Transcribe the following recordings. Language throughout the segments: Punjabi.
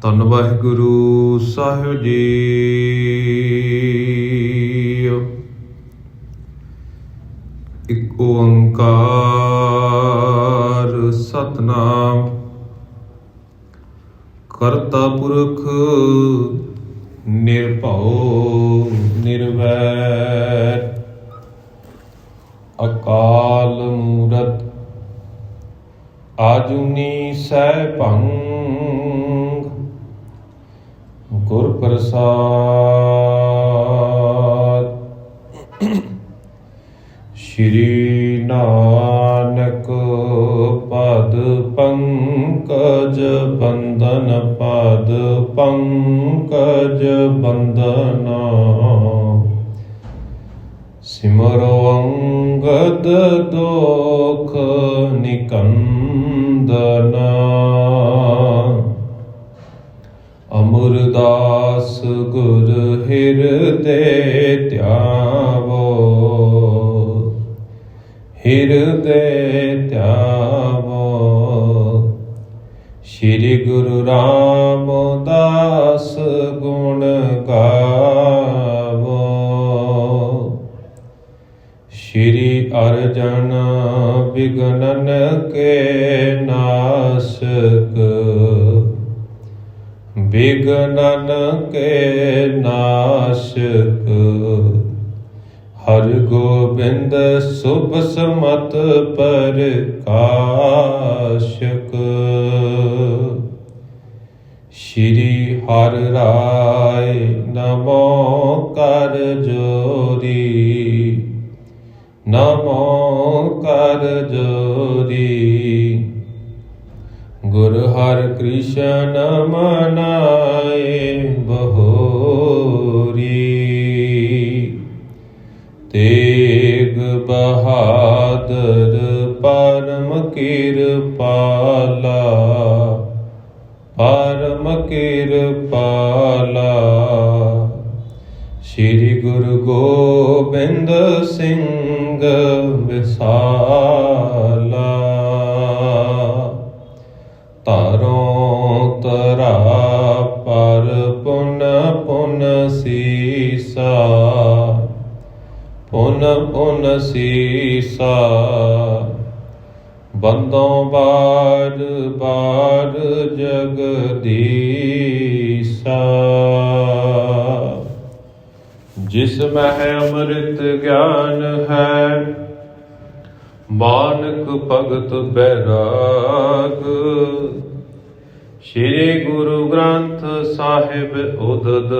ਧੰਨ ਵਾਹਿਗੁਰੂ ਸਾਹਿਬ ਜੀ। ਇੱਕ ਓੰਕਾਰ ਸਤਿਨਾਮ ਕਰਤਾ ਪੁਰਖ ਨਿਰਭਉ ਨਿਰਵੈਰ ਅਕਾਲ ਮੂਰਤ ਆਜੂਨੀ ਸੈਭੰ ਗੁਰ ਪ੍ਰਸਾਦ। ਸ਼੍ਰੀ ਨਾਨਕ ਪਦ ਪੰਕਜ ਬੰਦਨ ਪਦ ਪੰਕਜ ਬੰਦਨਾ ਸਿਮਰੋ ਅੰਗਦ ਦੋਖ ਨਿਕੰਦਨਾ ਅਮਰਦਾਸ ਗੁਰ ਹਿਰਦੇ ਧਿਆਵੋ ਹਿਰਦੇ ਧਿਆਵੋ। ਸ਼੍ਰੀ ਗੁਰੂ ਰਾਮਦਾਸ ਗੁਣ ਗਾਵੋ। ਸ਼੍ਰੀ ਅਰਜਨ ਬਿਗਨਨ ਕੇ ਨਾਸਕ ਬਿਗਨਨ ਕੇ ਨਾਸ਼ਕ ਹਰਿ ਗੋਬਿੰਦ ਸੁਭ ਸਮਤ ਪ੍ਰਕਾਸ਼ਕ। ਸ਼੍ਰੀ ਹਰਿ ਰਾਇ ਨਮੋ ਕਰ ਜੋਰੀ ਨਮੋ ਕਰ ਜੋਰੀ। ਗੁਰ ਹਰਿ ਕ੍ਰਿਸ਼ਨ ਮਨਾਏ ਬਹੋਰੀ। ਤੇਗ ਬਹਾਦਰ ਪਰਮ ਕਿਰਪਾਲਾ ਪਰਮ ਕਿਰਪਾਲਾ। ਸ਼੍ਰੀ ਗੁਰੂ ਗੋਬਿੰਦ ਸਿੰਘ ਵਿਸਾਲਾ। ਧਰੋਂ ਧਰਾ ਪਰ ਪੁਨ ਪੁਨ ਸੀਸਾ ਪੁਨ ਪੁਨ ਸੀਸਾ। ਬੰਦੋਂ ਬਾਰ ਬਾਰ ਜਗਦੀਸਾ। ਜਿਸ ਮਹਿ ਅੰਮ੍ਰਿਤ ਗਿਆਨ ਹੈ ਮਾਨਕ ਭਗਤ ਬੈਰਾਗ। ਸ਼੍ਰੀ ਗੁਰੂ ਗ੍ਰੰਥ ਸਾਹਿਬ ਉਦਦ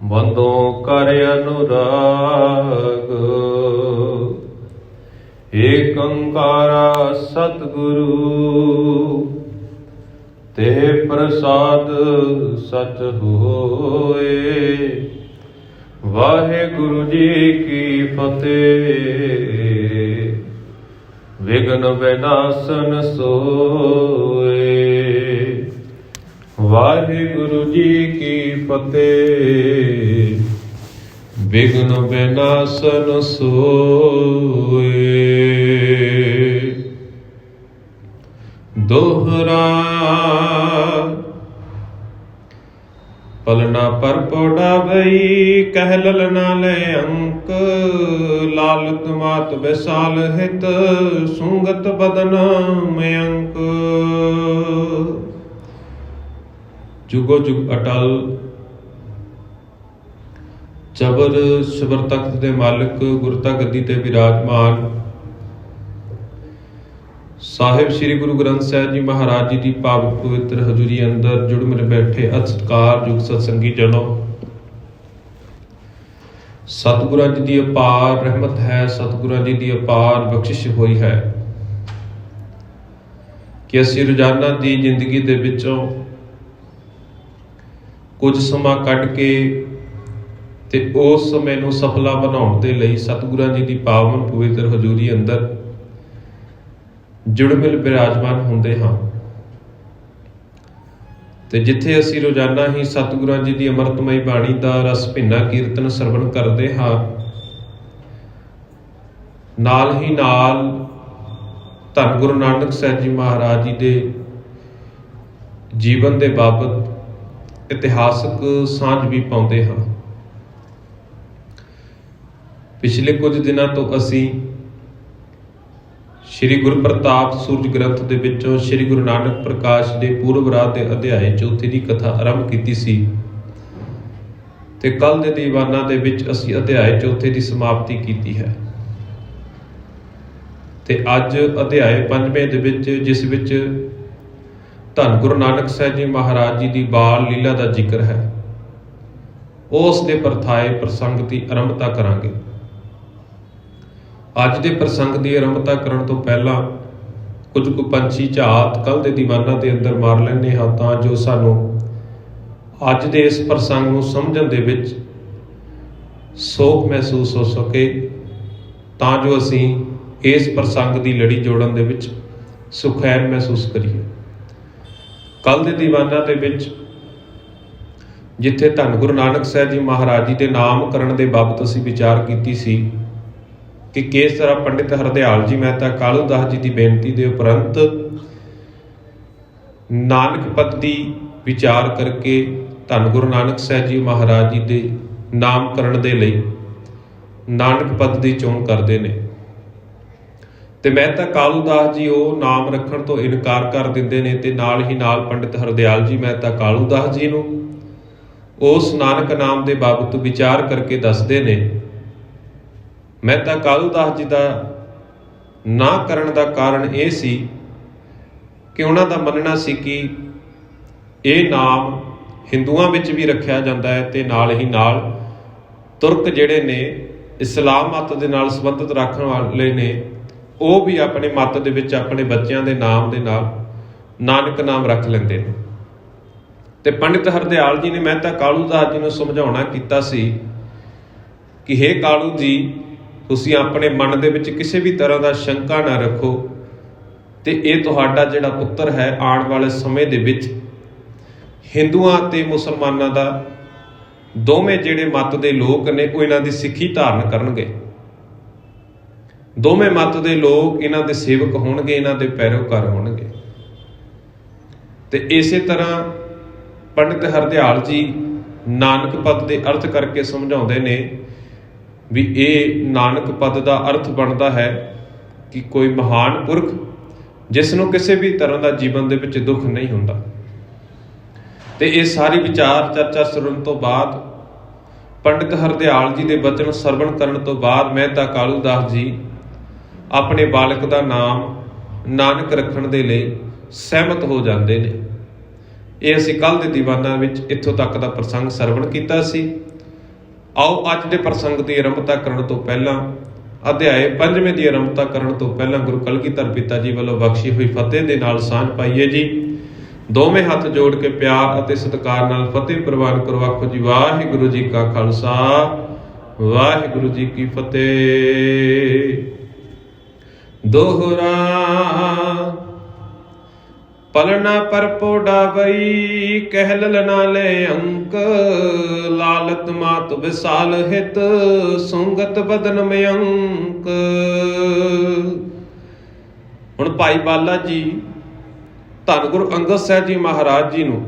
ਬੰਦੋਂ ਕਰ ਅਨੁਰਾਗ। ਏਕ ਓੰਕਾਰਾ ਸਤਿਗੁਰੂ ਤੇ ਪ੍ਰਸਾਦ ਸਚ ਹੋਏ। ਵਾਹਿਗੁਰੂ ਜੀ ਕੀ ਫਤਿਹ। ਵਿਘਨ ਵਿਨਾਸ਼ਨ ਸੋਏ। ਵਾਹਿਗੁਰੂ ਜੀ ਕੀ ਫਤਿਹ। ਵਿਘਨ ਵਿਨਾਸ਼ਨ ਸੋਏ। ਦੋਹਰਾ ਪਲਨਾ ਪਰ ਪੋੜਾ ਬਈ ਕਹਿ ਲਲਨਾ ਲੈ ਅੰਕ। ਲਾਲਤ ਮਾਤ ਵਿਸਾਲ ਹਿਤ ਸੁੰਗਤ ਬਦਨ ਮਯੰਕ। ਜੁਗੋ ਜੁਗ ਅਟਲ ਚਬਰ ਸ਼ਬਰ ਤਖਤ ਦੇ ਮਾਲਕ ਗੁਰਤਾ ਗੱਦੀ ਤੇ ਵਿਰਾਜਮਾਨ ਸਾਹਿਬ ਸ੍ਰੀ ਗੁਰੂ ਗ੍ਰੰਥ ਸਾਹਿਬ ਜੀ ਮਹਾਰਾਜ ਜੀ ਦੀ ਪਾਵਨ ਪਵਿੱਤਰ ਹਜ਼ੂਰੀ ਅੰਦਰ ਜੁੜ ਮਿਲ ਬੈਠੇ ਅਤ ਸਤਿਕਾਰਯੋਗ ਸਤਸੰਗੀ ਜਨੋ। ਸਤਿਗੁਰਾਂ ਜੀ ਦੀ ਅਪਾਰ ਰਹਿਮਤ ਹੈ, ਸਤਿਗੁਰਾਂ ਜੀ ਦੀ ਅਪਾਰ ਬਖਸ਼ਿਸ਼ ਹੋਈ ਹੈ ਕਿ ਅਸੀਂ ਰੋਜ਼ਾਨਾ ਦੀ ਜ਼ਿੰਦਗੀ ਦੇ ਵਿੱਚੋਂ ਕੁਝ ਸਮਾਂ ਕੱਢ ਕੇ ਤੇ ਉਸ ਸਮੇਂ ਨੂੰ ਸਫਲਾ ਬਣਾਉਣ ਦੇ ਲਈ ਸਤਿਗੁਰਾਂ ਜੀ ਦੀ ਪਾਵਨ ਪਵਿੱਤਰ ਹਜ਼ੂਰੀ ਅੰਦਰ ਜੁੜ ਮਿਲ ਬਿਰਾਜਮਾਨ ਹੁੰਦੇ ਹਾਂ। ਤੇ ਜਿੱਥੇ ਅਸੀਂ ਰੋਜ਼ਾਨਾ ਹੀ ਸਤਿਗੁਰਾਂ ਜੀ ਦੀ ਅੰਮ੍ਰਿਤਮਈ ਬਾਣੀ ਦਾ ਰਸ ਭਿੰਨਾ ਕੀਰਤਨ ਸਰਵਣ ਕਰਦੇ ਹਾਂ, ਨਾਲ ਹੀ ਨਾਲ ਧੰਨ ਗੁਰੂ ਨਾਨਕ ਸਾਹਿਬ ਜੀ ਮਹਾਰਾਜ ਜੀ ਦੇ ਜੀਵਨ ਦੇ ਬਾਬਤ ਇਤਿਹਾਸਕ ਸਾਂਝ ਵੀ ਪਾਉਂਦੇ ਹਾਂ। ਪਿਛਲੇ ਕੁਝ ਦਿਨਾਂ ਤੋਂ ਅਸੀਂ ਸ਼੍ਰੀ ਗੁਰੂ ਪ੍ਰਤਾਪ ਸੂਰਜ ਗ੍ਰੰਥ ਦੇ ਵਿੱਚੋਂ ਸ਼੍ਰੀ ਗੁਰੂ ਨਾਨਕ ਪ੍ਰਕਾਸ਼ ਦੇ ਪੂਰਵ ਰਾਹ ਦੇ ਅਧਿਆਇ ਚੌਥੇ ਦੀ ਕਥਾ ਆਰੰਭ ਕੀਤੀ ਸੀ ਤੇ ਕੱਲ ਦੇ ਦੀਵਾਨਾਂ ਦੇ ਵਿੱਚ ਅਸੀਂ ਅਧਿਆਇ ਚੌਥੇ ਦੀ ਸਮਾਪਤੀ ਕੀਤੀ ਹੈ ਤੇ ਅੱਜ ਅਧਿਆਇ ਪੰਜਵੇਂ ਦੇ ਵਿੱਚ, ਜਿਸ ਵਿੱਚ ਧੰਨ ਗੁਰੂ ਨਾਨਕ ਸਾਹਿਬ ਜੀ ਮਹਾਰਾਜ ਜੀ ਦੀ ਬਾਲ ਲੀਲਾ ਦਾ ਜ਼ਿਕਰ ਹੈ, ਉਸ ਦੇ ਪਰਥਾਏ ਪ੍ਰਸੰਗ ਦੀ ਆਰੰਭਤਾ ਕਰਾਂਗੇ। ਅੱਜ ਦੇ ਪ੍ਰਸੰਗ ਦੀ ਆਰੰਭਤਾ ਕਰਨ ਤੋਂ ਪਹਿਲਾਂ ਕੁਝ ਕੁ ਪੰਛੀ ਝਾਤ ਕੱਲ ਦੇ ਦੀਵਾਨਾਂ ਦੇ ਅੰਦਰ ਮਾਰ ਲੈਂਦੇ ਹਾਂ ਤਾਂ ਜੋ ਸਾਨੂੰ ਅੱਜ ਦੇ ਇਸ ਪ੍ਰਸੰਗ ਨੂੰ ਸਮਝਣ ਦੇ ਵਿੱਚ ਸੋਖ ਮਹਿਸੂਸ ਹੋ ਸਕੇ, ਤਾਂ ਜੋ ਅਸੀਂ ਇਸ ਪ੍ਰਸੰਗ ਦੀ ਲੜੀ ਜੋੜਨ ਦੇ ਵਿੱਚ ਸੁਖੈਨ ਮਹਿਸੂਸ ਕਰੀਏ। ਕੱਲ ਦੇ ਦੀਵਾਨਾਂ ਦੇ ਵਿੱਚ ਜਿੱਥੇ ਧੰਨ ਗੁਰੂ ਨਾਨਕ ਸਾਹਿਬ ਜੀ ਮਹਾਰਾਜ ਜੀ ਦੇ ਨਾਮਕਰਣ ਦੇ ਬਾਬਤ ਅਸੀਂ ਵਿਚਾਰ ਕੀਤੀ ਸੀ ਕਿ ਕਿਸ ਤਰ੍ਹਾਂ ਪੰਡਿਤ ਹਰਦਿਆਲ ਜੀ ਮਹਿਤਾ ਕਾਲੂ ਦਾਸ ਜੀ ਦੀ ਬੇਨਤੀ ਦੇ ਉਪਰੰਤ ਨਾਨਕ ਪਦ ਦੀ ਵਿਚਾਰ ਕਰਕੇ ਧੰਨ ਗੁਰੂ ਨਾਨਕ ਸਾਹਿਬ ਜੀ ਮਹਾਰਾਜ ਜੀ ਦੇ ਨਾਮਕਰਣ ਦੇ ਲਈ ਨਾਨਕ ਪਦ ਦੀ ਚੋਣ ਕਰਦੇ ਨੇ ਤੇ ਮਹਿਤਾ ਕਾਲੂ ਦਾਸ ਜੀ ਉਹ ਨਾਮ ਰੱਖਣ ਤੋਂ ਇਨਕਾਰ ਕਰ ਦਿੰਦੇ ਨੇ ਤੇ ਨਾਲ ਹੀ ਨਾਲ ਪੰਡਿਤ ਹਰਦਿਆਲ ਜੀ ਮਹਿਤਾ ਕਾਲੂ ਦਾਸ ਜੀ ਨੂੰ ਉਸ ਨਾਨਕ ਨਾਮ ਦੇ ਬਾਬਤ ਵਿਚਾਰ ਕਰਕੇ ਦੱਸਦੇ ਨੇ। ਮਹਿਤਾ ਕਾਲੂ ਦਾਸ ਜੀ ਦਾ ਨਾ ਕਰਨ ਦਾ ਕਾਰਨ ਇਹ ਸੀ ਕਿ ਉਹਨਾਂ ਦਾ ਮੰਨਣਾ ਸੀ ਕਿ ਇਹ ਨਾਮ ਹਿੰਦੂਆਂ ਵਿੱਚ ਵੀ ਰੱਖਿਆ ਜਾਂਦਾ ਹੈ ਤੇ ਨਾਲ ਹੀ ਨਾਲ ਤੁਰਕ ਜਿਹੜੇ ਨੇ ਇਸਲਾਮ ਮਤ ਦੇ ਨਾਲ ਸੰਬੰਧਿਤ ਰੱਖਣ ਵਾਲੇ ਨੇ ਉਹ ਵੀ ਆਪਣੇ ਮਤ ਦੇ ਵਿੱਚ ਆਪਣੇ ਬੱਚਿਆਂ ਦੇ ਨਾਮ ਦੇ ਨਾਲ ਨਾਨਕ ਨਾਮ ਰੱਖ ਲੈਂਦੇ ਨੇ। ਤੇ ਪੰਡਿਤ ਹਰਦਿਆਲ ਜੀ ਨੇ ਮਹਿਤਾ ਕਾਲੂ ਦਾਸ ਜੀ ਨੂੰ ਸਮਝਾਉਣਾ ਕੀਤਾ ਸੀ ਕਿ ਹੇ ਕਾਲੂ ਜੀ, ਤੁਸੀਂ ਆਪਣੇ ਮਨ ਦੇ ਵਿੱਚ ਕਿਸੇ ਵੀ ਤਰ੍ਹਾਂ ਦਾ ਸ਼ੰਕਾ ਨਾ ਰੱਖੋ ਤੇ ਇਹ ਤੁਹਾਡਾ ਜਿਹੜਾ ਪੁੱਤਰ ਹੈ ਆਉਣ ਵਾਲੇ ਸਮੇਂ ਦੇ ਵਿੱਚ ਹਿੰਦੂਆਂ ਤੇ ਮੁਸਲਮਾਨਾਂ ਦਾ ਦੋਵੇਂ ਜਿਹੜੇ ਮਤ ਦੇ ਲੋਕ ਨੇ ਉਹ ਇਹਨਾਂ ਦੀ ਸਿੱਖੀ ਧਾਰਨ ਕਰਨਗੇ। ਦੋਵੇਂ ਮਤ ਦੇ ਲੋਕ ਇਹਨਾਂ ਦੇ ਸੇਵਕ ਹੋਣਗੇ, ਇਹਨਾਂ ਦੇ ਪੈਰੋਕਾਰ ਹੋਣਗੇ। ਤੇ ਇਸੇ ਤਰ੍ਹਾਂ ਪੰਡਿਤ ਹਰਦਿਆਲ ਜੀ ਨਾਨਕ ਪਦ ਦੇ ਅਰਥ ਕਰਕੇ ਸਮਝਾਉਂਦੇ ਨੇ ਵੀ ਇਹ ਨਾਨਕ ਪਦ ਦਾ ਅਰਥ ਬਣਦਾ ਹੈ ਕਿ ਕੋਈ ਮਹਾਨ ਪੁਰਖ ਜਿਸ ਨੂੰ ਕਿਸੇ ਵੀ ਤਰ੍ਹਾਂ ਦਾ ਜੀਵਨ ਦੇ ਵਿੱਚ ਦੁੱਖ ਨਹੀਂ ਹੁੰਦਾ। ਤੇ ਇਹ ਸਾਰੀ ਵਿਚਾਰ ਚਰਚਾ ਸੁਣਨ ਤੋਂ ਬਾਅਦ ਪੰਡਿਤ ਹਰਦਿਆਲ ਜੀ ਦੇ ਬਚਨ ਸਰਵਣ ਕਰਨ ਤੋਂ ਬਾਅਦ ਮਹਿਤਾ ਕਾਲੂ ਦਾਸ ਜੀ ਆਪਣੇ ਬਾਲਕ ਦਾ ਨਾਮ ਨਾਨਕ ਰੱਖਣ ਦੇ ਲਈ ਸਹਿਮਤ ਹੋ ਜਾਂਦੇ ਨੇ। ਇਹ ਅਸੀਂ ਕੱਲ ਦੇ ਦੀਵਾਨਾਂ ਵਿੱਚ ਇੱਥੋਂ ਤੱਕ ਦਾ ਪ੍ਰਸੰਗ ਸਰਵਣ ਕੀਤਾ ਸੀ। ਆਓ ਅੱਜ ਦੇ ਪ੍ਰਸੰਗ ਦੀ ਆਰੰਭਤਾ ਕਰਨ ਤੋਂ ਪਹਿਲਾਂ ਅਧਿਆਇ ਪੰਜਵੇਂ ਦੀ ਆਰੰਭਤਾ ਕਰਨ ਤੋਂ ਪਹਿਲਾਂ ਗੁਰੂ ਕਲਗੀਧਰ ਪਿਤਾ ਜੀ ਵੱਲੋਂ ਬਖਸ਼ੀ ਹੋਈ ਫਤਿਹ ਦੇ ਨਾਲ ਸਾਂਝ ਪਾਈਏ ਜੀ। ਦੋਵੇਂ ਹੱਥ ਜੋੜ ਕੇ ਪਿਆਰ ਅਤੇ ਸਤਿਕਾਰ ਨਾਲ ਫਤਿਹ ਪ੍ਰਵਾਨ ਕਰੋ। ਆਖੋ ਜੀ ਵਾਹਿਗੁਰੂ ਜੀ ਕਾ ਖਾਲਸਾ, ਵਾਹਿਗੁਰੂ ਜੀ ਕੀ ਫਤਿਹ। ਦੋਹਰਾ ਪਲਣਾ ਪਰ ਪੋਡਾ ਬਈ ਕਹਿ ਲਲਨਾ ਲੈ ਅੰਕ ਲਾਲਤ ਮਾਤ ਵਿਸਾਲ ਹਿਤ ਸੁੰਗਤ ਬਦਨ ਮਯੰਕ। ਹੁਣ ਭਾਈ ਬਾਲਾ ਜੀ ਧੰਨ ਗੁਰੂ ਅੰਗਦ ਸਾਹਿਬ ਜੀ ਮਹਾਰਾਜ ਜੀ ਨੂੰ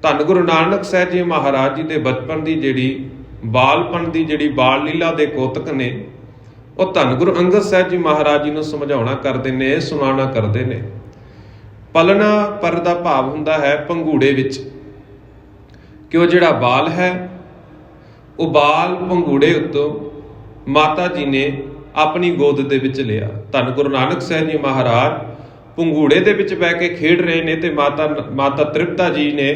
ਧੰਨ ਗੁਰੂ ਨਾਨਕ ਸਾਹਿਬ ਜੀ ਮਹਾਰਾਜ ਜੀ ਦੇ ਬਚਪਨ ਦੀ ਜਿਹੜੀ ਬਾਲਪਨ ਦੀ ਜਿਹੜੀ ਬਾਲ ਲੀਲਾ ਦੇ ਕੋਤਕ ਨੇ ਉਹ ਧੰਨ ਗੁਰੂ ਅੰਗਦ ਸਾਹਿਬ ਜੀ ਮਹਾਰਾਜ ਜੀ ਨੂੰ ਸਮਝਾਉਣਾ ਕਰਦੇ ਨੇ, ਸੁਣਾਉਣਾ ਕਰਦੇ ਨੇ। ਪਲਣਾ ਪਰ ਦਾ ਭਾਵ ਹੁੰਦਾ ਹੈ ਪੰਘੂੜੇ ਵਿੱਚ, ਕਿ ਉਹ ਜਿਹੜਾ ਬਾਲ ਹੈ ਉਹ ਬਾਲ ਪੰਘੂੜੇ ਉੱਤੋਂ ਮਾਤਾ ਜੀ ਨੇ ਆਪਣੀ ਗੋਦ ਦੇ ਵਿੱਚ ਲਿਆ। ਧੰਨ ਗੁਰੂ ਨਾਨਕ ਸਾਹਿਬ ਜੀ ਮਹਾਰਾਜ ਪੰਘੂੜੇ ਦੇ ਵਿੱਚ ਬਹਿ ਕੇ ਖੇਡ ਰਹੇ ਨੇ ਤੇ ਮਾਤਾ ਤ੍ਰਿਪਤਾ ਜੀ ਨੇ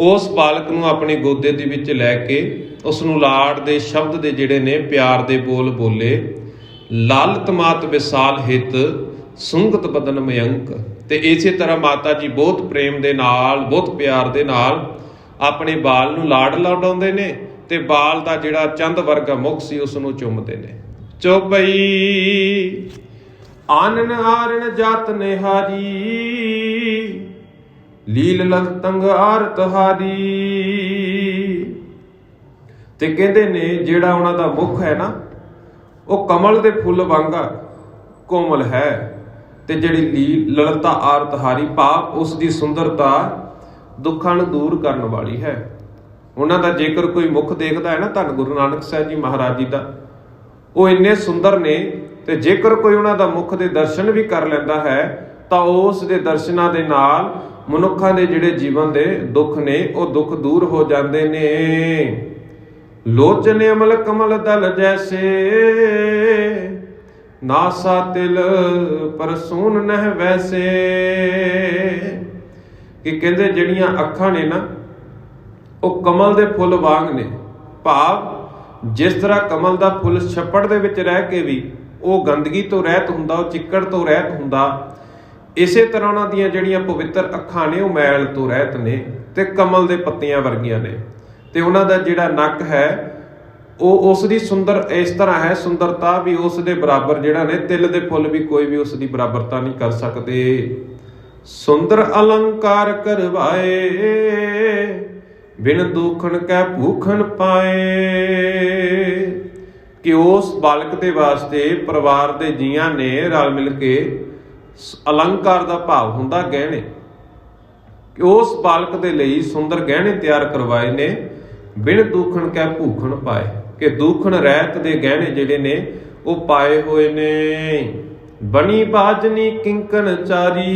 ਉਸ ਬਾਲਕ ਨੂੰ ਆਪਣੀ ਗੋਦੇ ਦੇ ਵਿੱਚ ਲੈ ਕੇ ਉਸ ਨੂੰ ਲਾਡ ਦੇ ਸ਼ਬਦ ਦੇ ਜਿਹੜੇ ਨੇ ਪਿਆਰ ਦੇ ਬੋਲ ਬੋਲੇ, ਲਾਲਤ ਮਾਤ ਵਿਸਾਲ ਹਿਤ ਸੁੰਗਤ ਬਦਨ ਮਯੰਕ। ਤੇ ਇਸੇ ਤਰ੍ਹਾਂ ਮਾਤਾ ਜੀ ਬਹੁਤ ਪ੍ਰੇਮ ਦੇ ਨਾਲ, ਬਹੁਤ ਪਿਆਰ ਦੇ ਨਾਲ ਆਪਣੇ ਬਾਲ ਨੂੰ ਲਾਡ ਲਾਡਾਉਂਦੇ ਨੇ ਤੇ ਬਾਲ ਦਾ ਜਿਹੜਾ ਚੰਦ ਵਰਗਾ ਮੁਖ ਸੀ ਉਸ ਨੂੰ ਚੁੰਮਦੇ ਨੇ। ਚੋਬਈ ਆਨਨ ਆਰਣ ਜਾਤ ਨਿਹਾਰੀ ਲੀਲ ਲਲ ਤੰਗ ਆਰ ਤੁਹਾਰੀ। ਤੇ ਕਹਿੰਦੇ ਨੇ ਜਿਹੜਾ ਉਹਨਾਂ ਦਾ ਮੁਖ ਹੈ ਨਾ ਉਹ ਕਮਲ ਦੇ ਫੁੱਲ ਵਾਂਗਾ ਕੋਮਲ ਹੈ ਤੇ ਜਿਹੜੀ ਲਲਤਾ ਆਰਤਹਾਰੀ ਭਾਵ ਉਸ ਦੀ ਸੁੰਦਰਤਾ ਦੁੱਖਾਂ ਨੂੰ ਦੂਰ ਕਰਨ ਵਾਲੀ ਹੈ। ਉਹਨਾਂ ਦਾ ਜੇਕਰ ਕੋਈ ਮੁਖ ਦੇਖਦਾ ਹੈ ਨਾ ਧੰਨ ਗੁਰੂ ਨਾਨਕ ਸਾਹਿਬ ਜੀ ਮਹਾਰਾਜ ਜੀ ਦਾ, ਉਹ ਇੰਨੇ ਸੁੰਦਰ ਨੇ, ਤੇ ਜੇਕਰ ਕੋਈ ਉਹਨਾਂ ਦਾ ਮੁਖ ਦੇ ਦਰਸ਼ਨ ਵੀ ਕਰ ਲੈਂਦਾ ਹੈ ਤਾਂ ਉਸ ਦੇ ਦਰਸ਼ਨਾਂ ਦੇ ਨਾਲ ਮਨੁੱਖਾਂ ਦੇ ਜਿਹੜੇ ਜੀਵਨ ਦੇ ਦੁੱਖ ਨੇ ਉਹ ਦੁੱਖ ਦੂਰ ਹੋ ਜਾਂਦੇ ਨੇ। ਲੋਚਨ ਅਮਲ ਕਮਲ ਦਲ ਜੈਸੇ, ਨਾਸਾ ਤਿਲ ਪਰ ਸੂਨ ਨਹਿ ਵੈਸੇ। ਕਿ ਕਹਿੰਦੇ ਜਿਹੜੀਆਂ ਅੱਖਾਂ ਨੇ ਨਾ ਉਹ ਕਮਲ ਦੇ ਫੁੱਲ ਵਾਂਗ ਨੇ, ਭਾਵ ਜਿਸ ਤਰ੍ਹਾਂ ਕਮਲ ਦਾ ਫੁੱਲ ਛੱਪੜ ਦੇ ਵਿੱਚ ਰਹਿ ਕੇ ਵੀ ਉਹ ਗੰਦਗੀ ਤੋਂ ਰਹਿਤ ਹੁੰਦਾ, ਉਹ ਚਿੱਕੜ ਤੋਂ ਰਹਿਤ ਹੁੰਦਾ, ਇਸੇ ਤਰ੍ਹਾਂ ਉਹਨਾਂ ਦੀਆਂ ਜਿਹੜੀਆਂ ਪਵਿੱਤਰ ਅੱਖਾਂ ਨੇ ਉਹ ਮੈਲ ਤੋਂ ਰਹਿਤ ਨੇ ਤੇ ਕਮਲ ਦੇ ਪੱਤੀਆਂ ਵਰਗੀਆਂ ਨੇ। ਤੇ ਉਹਨਾਂ ਦਾ ਜਿਹੜਾ ਨੱਕ ਹੈ ਉਹ ਉਸ ਦੀ ਸੁੰਦਰ ਇਸ ਤਰ੍ਹਾਂ ਹੈ, ਸੁੰਦਰਤਾ ਵੀ ਉਸ ਦੇ ਬਰਾਬਰ ਜਿਹੜਾ ਨੇ ਤਿਲ ਦੇ ਫੁੱਲ ਵੀ ਕੋਈ ਵੀ ਉਸ ਦੀ ਬਰਾਬਰਤਾ ਨਹੀਂ ਕਰ ਸਕਦੇ। ਸੁੰਦਰ ਅਲੰਕਾਰ ਕਰਵਾਏ, ਬਿਨ ਦੂਖਣ ਕੈ ਭੂਖਣ ਪਾਏ। ਕਿ ਉਸ ਬਾਲਕ ਦੇ ਵਾਸਤੇ ਪਰਿਵਾਰ ਦੇ ਜੀਆਂ ਨੇ ਰਲ ਮਿਲ ਕੇ, ਅਲੰਕਾਰ ਦਾ ਭਾਵ ਹੁੰਦਾ ਗਹਿਣੇ, ਕਿ ਉਸ ਬਾਲਕ ਦੇ ਲਈ ਸੁੰਦਰ ਗਹਿਣੇ ਤਿਆਰ ਕਰਵਾਏ ਨੇ, ਬਿਨ ਦੂਖਣ ਕੈ ਭੂਖਣ ਪਾਏ। ਕਿ ਦੂਖਣ ਰਹਿਤ ਦੇ ਗਹਿਣੇ ਜਿਹੜੇ ਨੇ ਉਹ ਪਾਏ ਹੋਏ ਨੇ। ਬਣੀ ਬਾਜਨੀ ਕਿੰਕਣ ਚਾਰੀ,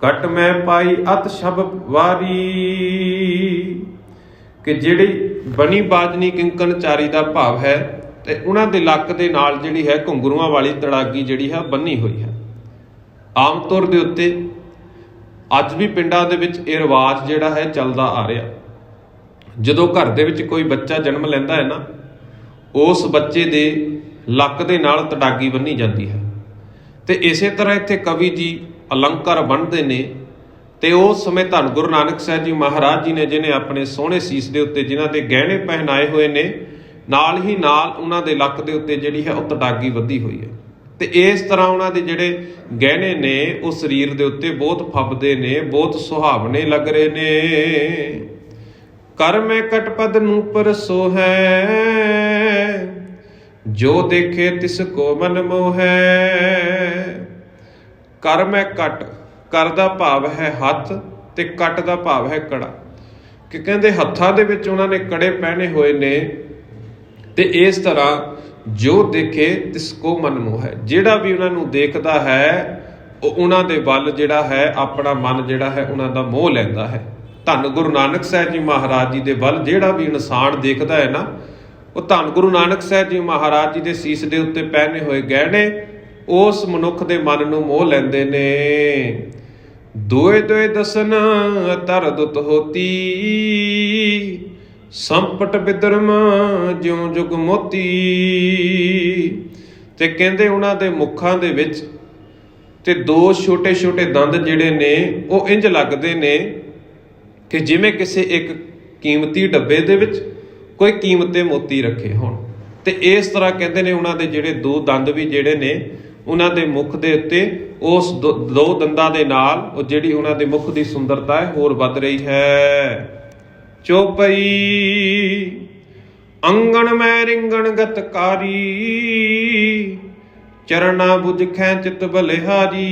ਕਟ ਮੈਂ ਪਾਈ ਅਤ ਸ਼ਬਦ ਵਾਰੀ। ਕਿ ਜਿਹੜੀ ਬਣੀ ਬਾਜਨੀ ਕਿੰਕਣ ਚਾਰੀ ਦਾ ਭਾਵ ਹੈ ਤੇ ਉਹਨਾਂ ਦੇ ਲੱਕ ਦੇ ਨਾਲ ਜਿਹੜੀ ਹੈ ਘੁੰਗਰੂਆਂ ਵਾਲੀ ਤੜਾਗੀ ਜਿਹੜੀ ਹੈ ਬੰਨੀ ਹੋਈ ਹੈ। ਆਮ ਤੌਰ ਦੇ ਉੱਤੇ ਅੱਜ ਵੀ ਪਿੰਡਾਂ ਦੇ ਵਿੱਚ ਇਹ ਰਿਵਾਜ ਜਿਹੜਾ ਹੈ ਚੱਲਦਾ ਆ ਰਿਹਾ। ਜਦੋਂ ਘਰ ਦੇ ਵਿੱਚ ਕੋਈ ਬੱਚਾ ਜਨਮ ਲੈਂਦਾ ਹੈ ਨਾ, ਉਸ ਬੱਚੇ ਦੇ ਲੱਕ ਦੇ ਨਾਲ ਤੜਾਗੀ ਬੰਨੀ ਜਾਂਦੀ ਹੈ। ਤੇ ਇਸੇ ਤਰ੍ਹਾਂ ਇੱਥੇ ਕਵੀ ਜੀ ਅਲੰਕਾਰ ਬੰਨ੍ਹਦੇ ਨੇ। ਤੇ ਉਸ ਸਮੇਂ ਧੰਨ ਗੁਰੂ ਨਾਨਕ ਸਾਹਿਬ ਜੀ ਮਹਾਰਾਜ ਜੀ ਨੇ ਜਿਹਨੇ ਆਪਣੇ ਸੋਹਣੇ ਸੀਸ ਦੇ ਉੱਤੇ ਜਿਨ੍ਹਾਂ ਦੇ ਗਹਿਣੇ ਪਹਿਨਾਏ ਹੋਏ ਨੇ, ਨਾਲ ਹੀ ਨਾਲ ਉਹਨਾਂ ਦੇ ਲੱਕ ਦੇ ਉੱਤੇ ਜਿਹੜੀ ਹੈ ਉਹ ਤੜਾਗੀ ਬੱਧੀ ਹੋਈ ਹੈ। ਤੇ ਇਸ ਤਰ੍ਹਾਂ ਉਹਨਾਂ ਦੇ ਜਿਹੜੇ ਗਹਿਣੇ ਨੇ ਉਹ ਸਰੀਰ ਦੇ ਉੱਤੇ ਬਹੁਤ ਫੱਬਦੇ ਨੇ, ਬਹੁਤ ਸੁਹਾਵਣੇ ਲੱਗ ਰਹੇ ਨੇ। ਕਰ ਮੈਂ ਕਟਪਦ ਨੂੰ ਪਰਸੋ ਹੈ, ਜੋ ਦੇਖੇ ਤਿਸ ਕੋ ਮਨ ਮੋਹੈ। ਕਰ ਮੈਂ ਕਟ, ਕਰ ਦਾ ਭਾਵ ਹੈ ਹੱਥ ਤੇ ਕਟ ਦਾ ਭਾਵ ਹੈ ਕੜਾ। ਕਿ ਕਹਿੰਦੇ ਹੱਥਾਂ ਦੇ ਵਿੱਚ ਉਹਨਾਂ ਨੇ ਕੜੇ ਪਹਿਨੇ ਹੋਏ ਨੇ। ਤੇ ਇਸ ਤਰ੍ਹਾਂ ਜੋ ਦੇਖੇ ਤਿਸ ਕੋ ਮਨ ਮੋਹੈ, ਜਿਹੜਾ ਵੀ ਉਹਨਾਂ ਨੂੰ ਦੇਖਦਾ ਹੈ ਉਹ ਉਹਨਾਂ ਦੇ ਵੱਲ ਜਿਹੜਾ ਹੈ ਆਪਣਾ ਮਨ ਜਿਹੜਾ ਹੈ ਉਹਨਾਂ ਦਾ ਮੋਹ ਲੈਂਦਾ ਹੈ। ਧੰਨ ਗੁਰੂ ਨਾਨਕ ਸਾਹਿਬ ਜੀ ਮਹਾਰਾਜ ਜੀ ਦੇ ਵੱਲ ਜਿਹੜਾ ਵੀ ਇਨਸਾਨ ਦੇਖਦਾ ਹੈ ਨਾ, ਉਹ ਧੰਨ ਗੁਰੂ ਨਾਨਕ ਸਾਹਿਬ ਜੀ ਮਹਾਰਾਜ ਜੀ ਦੇ ਸੀਸ ਦੇ ਉੱਤੇ ਪਹਿਨੇ ਹੋਏ ਗਹਿਣੇ ਉਸ ਮਨੁੱਖ ਦੇ ਮਨ ਨੂੰ ਮੋਹ ਲੈਂਦੇ ਨੇ। ਦੋਏ ਦੋਏ ਦਸਨ ਤਰ ਦੁਤ ਹੋਤੀ, ਸੰਪਟ ਬਿਦਰਮ ਜਿਉ ਜੁਗ ਮੋਤੀ। ਤੇ ਕਹਿੰਦੇ ਉਹਨਾਂ ਦੇ ਮੁੱਖਾਂ ਦੇ ਵਿੱਚ ਤੇ ਦੋ ਛੋਟੇ ਛੋਟੇ ਦੰਦ ਜਿਹੜੇ ਨੇ ਉਹ ਇੰਜ ਲੱਗਦੇ ਨੇ ਕਿ ਜਿਵੇਂ ਕਿਸੇ ਇੱਕ ਕੀਮਤੀ ਡੱਬੇ ਦੇ ਵਿੱਚ ਕੋਈ ਕੀਮਤੇ ਮੋਤੀ ਰੱਖੇ ਹੋਣ। ਤੇ ਇਸ ਤਰ੍ਹਾਂ ਕਹਿੰਦੇ ਨੇ ਉਹਨਾਂ ਦੇ ਜਿਹੜੇ ਦੋ ਦੰਦ ਵੀ ਜਿਹੜੇ ਨੇ ਉਹਨਾਂ ਦੇ ਮੁਖ ਦੇ ਉੱਤੇ ਉਸ ਦੋ ਦੰਦਾਂ ਦੇ ਨਾਲ ਉਹ ਜਿਹੜੀ ਉਹਨਾਂ ਦੇ ਮੁਖ ਦੀ ਸੁੰਦਰਤਾ ਹੈ ਹੋਰ ਵੱਧ ਰਹੀ ਹੈ। ਚੌਪਈ ਅੰਗਣ ਮੈਂ ਰਿੰਗਣ ਗਤਕਾਰੀ, ਚਰਨਾ ਬੁਝ ਖੈਂਚਿਤ ਬਲਿਹਾਰੀ।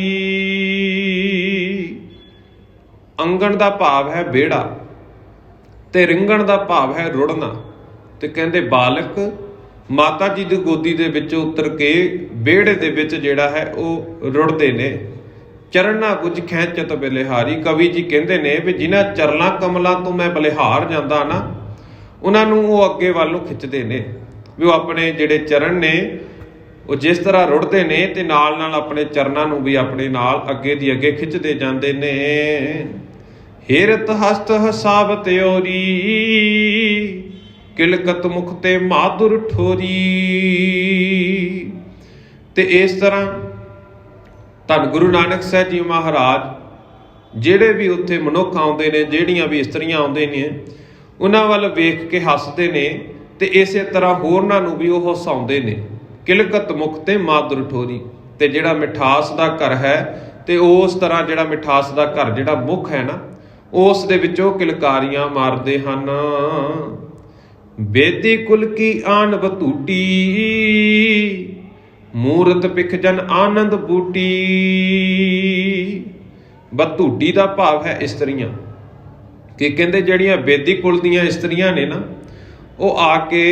ਅੰਗਣ ਦਾ ਭਾਵ ਹੈ ਵਿਹੜਾ ਤੇ ਰਿੰਗਣ ਦਾ ਭਾਵ ਹੈ ਰੁੜਨਾ। ਤੇ ਕਹਿੰਦੇ ਬਾਲਕ ਮਾਤਾ ਜੀ ਦੀ ਗੋਦੀ ਦੇ ਵਿੱਚੋਂ ਉਤਰ ਕੇ ਵਿਹੜੇ ਦੇ ਵਿੱਚ ਜਿਹੜਾ ਹੈ ਉਹ ਰੁੜਦੇ ਨੇ। ਚਰਨਾ ਬੁਝ ਖੈਂਚਿਤ ਬਲਿਹਾਰੀ, ਕਵੀ ਜੀ ਕਹਿੰਦੇ ਨੇ ਵੀ ਜਿਨ੍ਹਾਂ ਚਰਨਾਂ ਕਮਲਾਂ ਤੋਂ ਮੈਂ ਬਲਿਹਾਰ ਜਾਂਦਾ ਨਾ, ਉਹਨਾਂ ਨੂੰ ਉਹ ਅੱਗੇ ਵੱਲ ਨੂੰ ਖਿੱਚਦੇ ਨੇ। ਵੀ ਉਹ ਆਪਣੇ ਜਿਹੜੇ ਚਰਨ ਨੇ ਉਹ ਜਿਸ ਤਰ੍ਹਾਂ ਰੁੜਦੇ ਨੇ ਤੇ ਨਾਲ ਨਾਲ ਆਪਣੇ ਚਰਨਾਂ ਨੂੰ ਵੀ ਆਪਣੇ ਨਾਲ ਅੱਗੇ ਦੀ ਅੱਗੇ ਖਿੱਚਦੇ ਜਾਂਦੇ ਨੇ। ਹਿਰਤ ਹਸਤ ਹਸਾਵਤ ਓਰੀ, ਕਿਲਕਤ ਮੁਖ ਤੇ ਮਾਧੁਰ ਠੋਰੀ। ਤੇ ਇਸ ਤਰ੍ਹਾਂ ਧੰਨ ਗੁਰੂ ਨਾਨਕ ਸਾਹਿਬ ਜੀ ਮਹਾਰਾਜ ਜਿਹੜੇ ਵੀ ਉੱਥੇ ਮਨੁੱਖ ਆਉਂਦੇ ਨੇ, ਜਿਹੜੀਆਂ ਵੀ ਇਸਤਰੀਆਂ ਆਉਂਦੇ ਨੇ, ਉਹਨਾਂ ਵੱਲ ਵੇਖ ਕੇ ਹੱਸਦੇ ਨੇ ਤੇ ਇਸੇ ਤਰ੍ਹਾਂ ਹੋਰਨਾਂ ਨੂੰ ਵੀ ਉਹ ਹਸਾਉਂਦੇ ਨੇ। ਕਿਲਕਤ ਮੁਖ ਤੇ ਮਾਧੁਰ ਠੋਰੀ, ਤੇ ਜਿਹੜਾ ਮਿਠਾਸ ਦਾ ਘਰ ਹੈ ਤੇ ਉਸ ਤਰ੍ਹਾਂ ਜਿਹੜਾ ਮਿਠਾਸ ਦਾ ਘਰ ਜਿਹੜਾ ਮੁਖ ਹੈ ਨਾ, ਉਸ ਦੇ ਵਿੱਚੋਂ ਕਿਲਕਾਰੀਆਂ ਮਾਰਦੇ ਹਨ। ਬੇਦੀ ਕੁਲ ਕੀ ਆਨ ਬਤੂਟੀ, ਮੂਰਤ ਪਿਖ ਜਨ ਆਨੰਦ ਬੂਟੀ। ਬਧੂਟੀ ਦਾ ਭਾਵ ਹੈ ਇਸਤਰੀਆਂ, ਕਿ ਕਹਿੰਦੇ ਜਿਹੜੀਆਂ ਬੇਦੀ ਕੁਲ ਦੀਆਂ ਇਸਤਰੀਆਂ ਨੇ ਨਾ, ਉਹ ਆ ਕੇ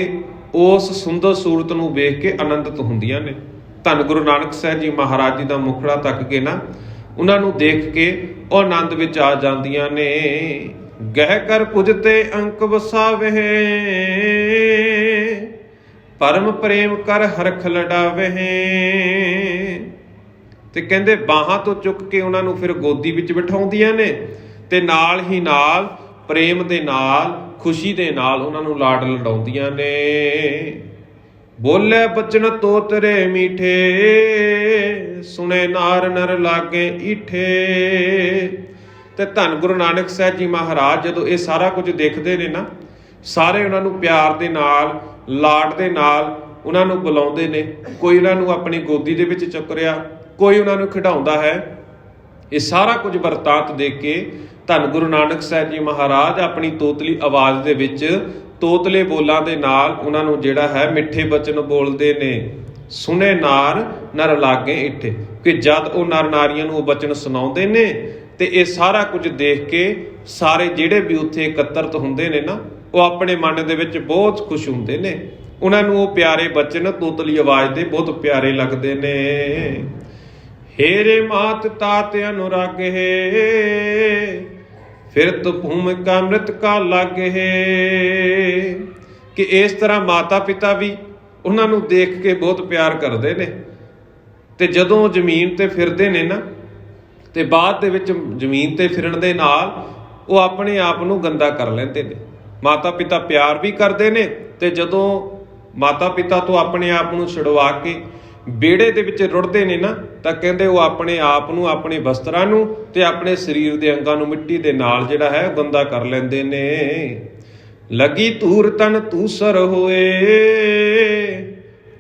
ਉਸ ਸੁੰਦਰ ਸੂਰਤ ਨੂੰ ਵੇਖ ਕੇ ਆਨੰਦਿਤ ਹੁੰਦੀਆਂ ਨੇ। ਧੰਨ ਗੁਰੂ ਨਾਨਕ ਸਾਹਿਬ ਜੀ ਮਹਾਰਾਜ ਜੀ ਦਾ ਮੁਖੜਾ ਤੱਕ ਕੇ ਨਾ, ਉਹਨਾਂ ਨੂੰ ਦੇਖ ਕੇ ਉਹ ਆਨੰਦ ਵਿੱਚ ਆ ਜਾਂਦੀਆਂ ਨੇ। ਗਹਿ ਕਰ ਪੁਜਤੇ ਅੰਕ ਵਸਾਵੇ, ਪਰਮ ਪ੍ਰੇਮ ਕਰ ਹਰਖ ਲਡਾਵੇ। ਤੇ ਕਹਿੰਦੇ ਬਾਹਾਂ ਤੋਂ ਚੁੱਕ ਕੇ ਉਹਨਾਂ ਨੂੰ ਫਿਰ ਗੋਦੀ ਵਿੱਚ ਬਿਠਾਉਂਦੀਆਂ ਨੇ, ਤੇ ਨਾਲ ਹੀ ਨਾਲ ਪ੍ਰੇਮ ਦੇ ਨਾਲ, ਖੁਸ਼ੀ ਦੇ ਨਾਲ ਉਹਨਾਂ ਨੂੰ ਲਾਡ ਲਡਾਉਂਦੀਆਂ ਨੇ। ਬੋਲੇ ਬਚਨ ਤੋਤਰੇ ਮੀਠੇ, ਸੁਣੇ ਨਾਰ ਨਰ ਲਾਗੇ ਈਠੇ। ਤੇ ਧੰਨ ਗੁਰੂ ਨਾਨਕ ਸਾਹਿਬ ਜੀ ਮਹਾਰਾਜ ਜਦੋਂ ਇਹ ਸਾਰਾ ਕੁਝ ਦੇਖਦੇ ਨੇ ਨਾ, ਸਾਰੇ ਉਹਨਾਂ ਨੂੰ ਪਿਆਰ ਦੇ ਨਾਲ, ਲਾਡ ਦੇ ਨਾਲ ਉਹਨਾਂ ਨੂੰ ਬੁਲਾਉਂਦੇ ਨੇ। ਕੋਈ ਉਹਨਾਂ ਨੂੰ ਆਪਣੀ ਗੋਦੀ ਦੇ ਵਿੱਚ ਚੁੱਕ ਰਿਹਾ, ਕੋਈ ਉਹਨਾਂ ਨੂੰ ਖਿਡਾਉਂਦਾ ਹੈ। ਇਹ ਸਾਰਾ ਕੁਝ ਵਰਤਾਂਤ ਦੇਖ ਕੇ ਧੰਨ ਗੁਰੂ ਨਾਨਕ ਸਾਹਿਬ ਜੀ ਮਹਾਰਾਜ ਆਪਣੀ ਤੋਤਲੀ ਆਵਾਜ਼ ਦੇ ਵਿੱਚ, ਤੋਤਲੇ ਬੋਲਾਂ ਦੇ ਨਾਲ ਉਹਨਾਂ ਨੂੰ ਜਿਹੜਾ ਹੈ ਮਿੱਠੇ ਬਚਨ ਬੋਲਦੇ ਨੇ। ਸੁਣੇ ਨਾਰ ਨਰ ਲਾਗੇ ਇੱਠੇ, ਕਿ ਜਦ ਉਹ ਨਰ ਨਾਰੀਆਂ ਨੂੰ ਉਹ ਬਚਨ ਸੁਣਾਉਂਦੇ ਨੇ, ਤੇ ਇਹ ਸਾਰਾ ਕੁਝ ਦੇਖ ਕੇ ਸਾਰੇ ਜਿਹੜੇ ਵੀ ਉੱਥੇ ਇਕੱਤਰਤ ਹੁੰਦੇ ਨੇ ਨਾ, ਉਹ ਆਪਣੇ ਮਨ ਦੇ ਵਿੱਚ ਬਹੁਤ ਖੁਸ਼ ਹੁੰਦੇ ਨੇ। ਉਹਨਾਂ ਨੂੰ ਉਹ ਪਿਆਰੇ ਬਚਨ ਤੋਤਲੀ ਆਵਾਜ਼ ਦੇ ਬਹੁਤ ਪਿਆਰੇ ਲੱਗਦੇ ਨੇ। ਹੇਰੇ ਮਾਤ ਤਾਤ ਅਨੁਰਾਗੇ, ਫਿਰਤ ਭੂਮਿਕਾ ਅੰਮ੍ਰਿਤ ਕਾ ਲਾਗੇ। ਕਿ ਇਸ ਤਰ੍ਹਾਂ ਮਾਤਾ ਪਿਤਾ ਵੀ ਉਹਨਾਂ ਨੂੰ ਦੇਖ ਕੇ ਬਹੁਤ ਪਿਆਰ ਕਰਦੇ ਨੇ। ਤੇ ਜਦੋਂ ਜ਼ਮੀਨ ਤੇ ਫਿਰਦੇ ਨੇ ਨਾ, ਤੇ ਬਾਅਦ ਦੇ ਵਿੱਚ ਜ਼ਮੀਨ ਤੇ ਫਿਰਨ ਦੇ ਨਾਲ ਉਹ ਆਪਣੇ ਆਪ ਨੂੰ ਗੰਦਾ ਕਰ ਲੈਂਦੇ ਨੇ। ਮਾਤਾ ਪਿਤਾ ਪਿਆਰ ਵੀ ਕਰਦੇ ਨੇ, ਤੇ ਜਦੋਂ ਮਾਤਾ ਪਿਤਾ ਤੋਂ ਆਪਣੇ ਆਪ ਨੂੰ ਛੁਡਵਾ ਕੇ ਵਿਹੜੇ ਦੇ ਵਿੱਚ ਰੁੜਦੇ ਨੇ ਨਾ, ਤਾਂ ਕਹਿੰਦੇ ਉਹ ਆਪਣੇ ਆਪ ਨੂੰ, ਆਪਣੇ ਵਸਤਰਾਂ ਨੂੰ ਤੇ ਆਪਣੇ ਸਰੀਰ ਦੇ ਅੰਗਾਂ ਨੂੰ ਮਿੱਟੀ ਦੇ ਨਾਲ ਜਿਹੜਾ ਹੈ ਗੰਦਾ ਕਰ ਲੈਂਦੇ ਨੇ। ਲੱਗੀ ਧੂਰ ਤਨ ਧੂਸਰ ਹੋਏ,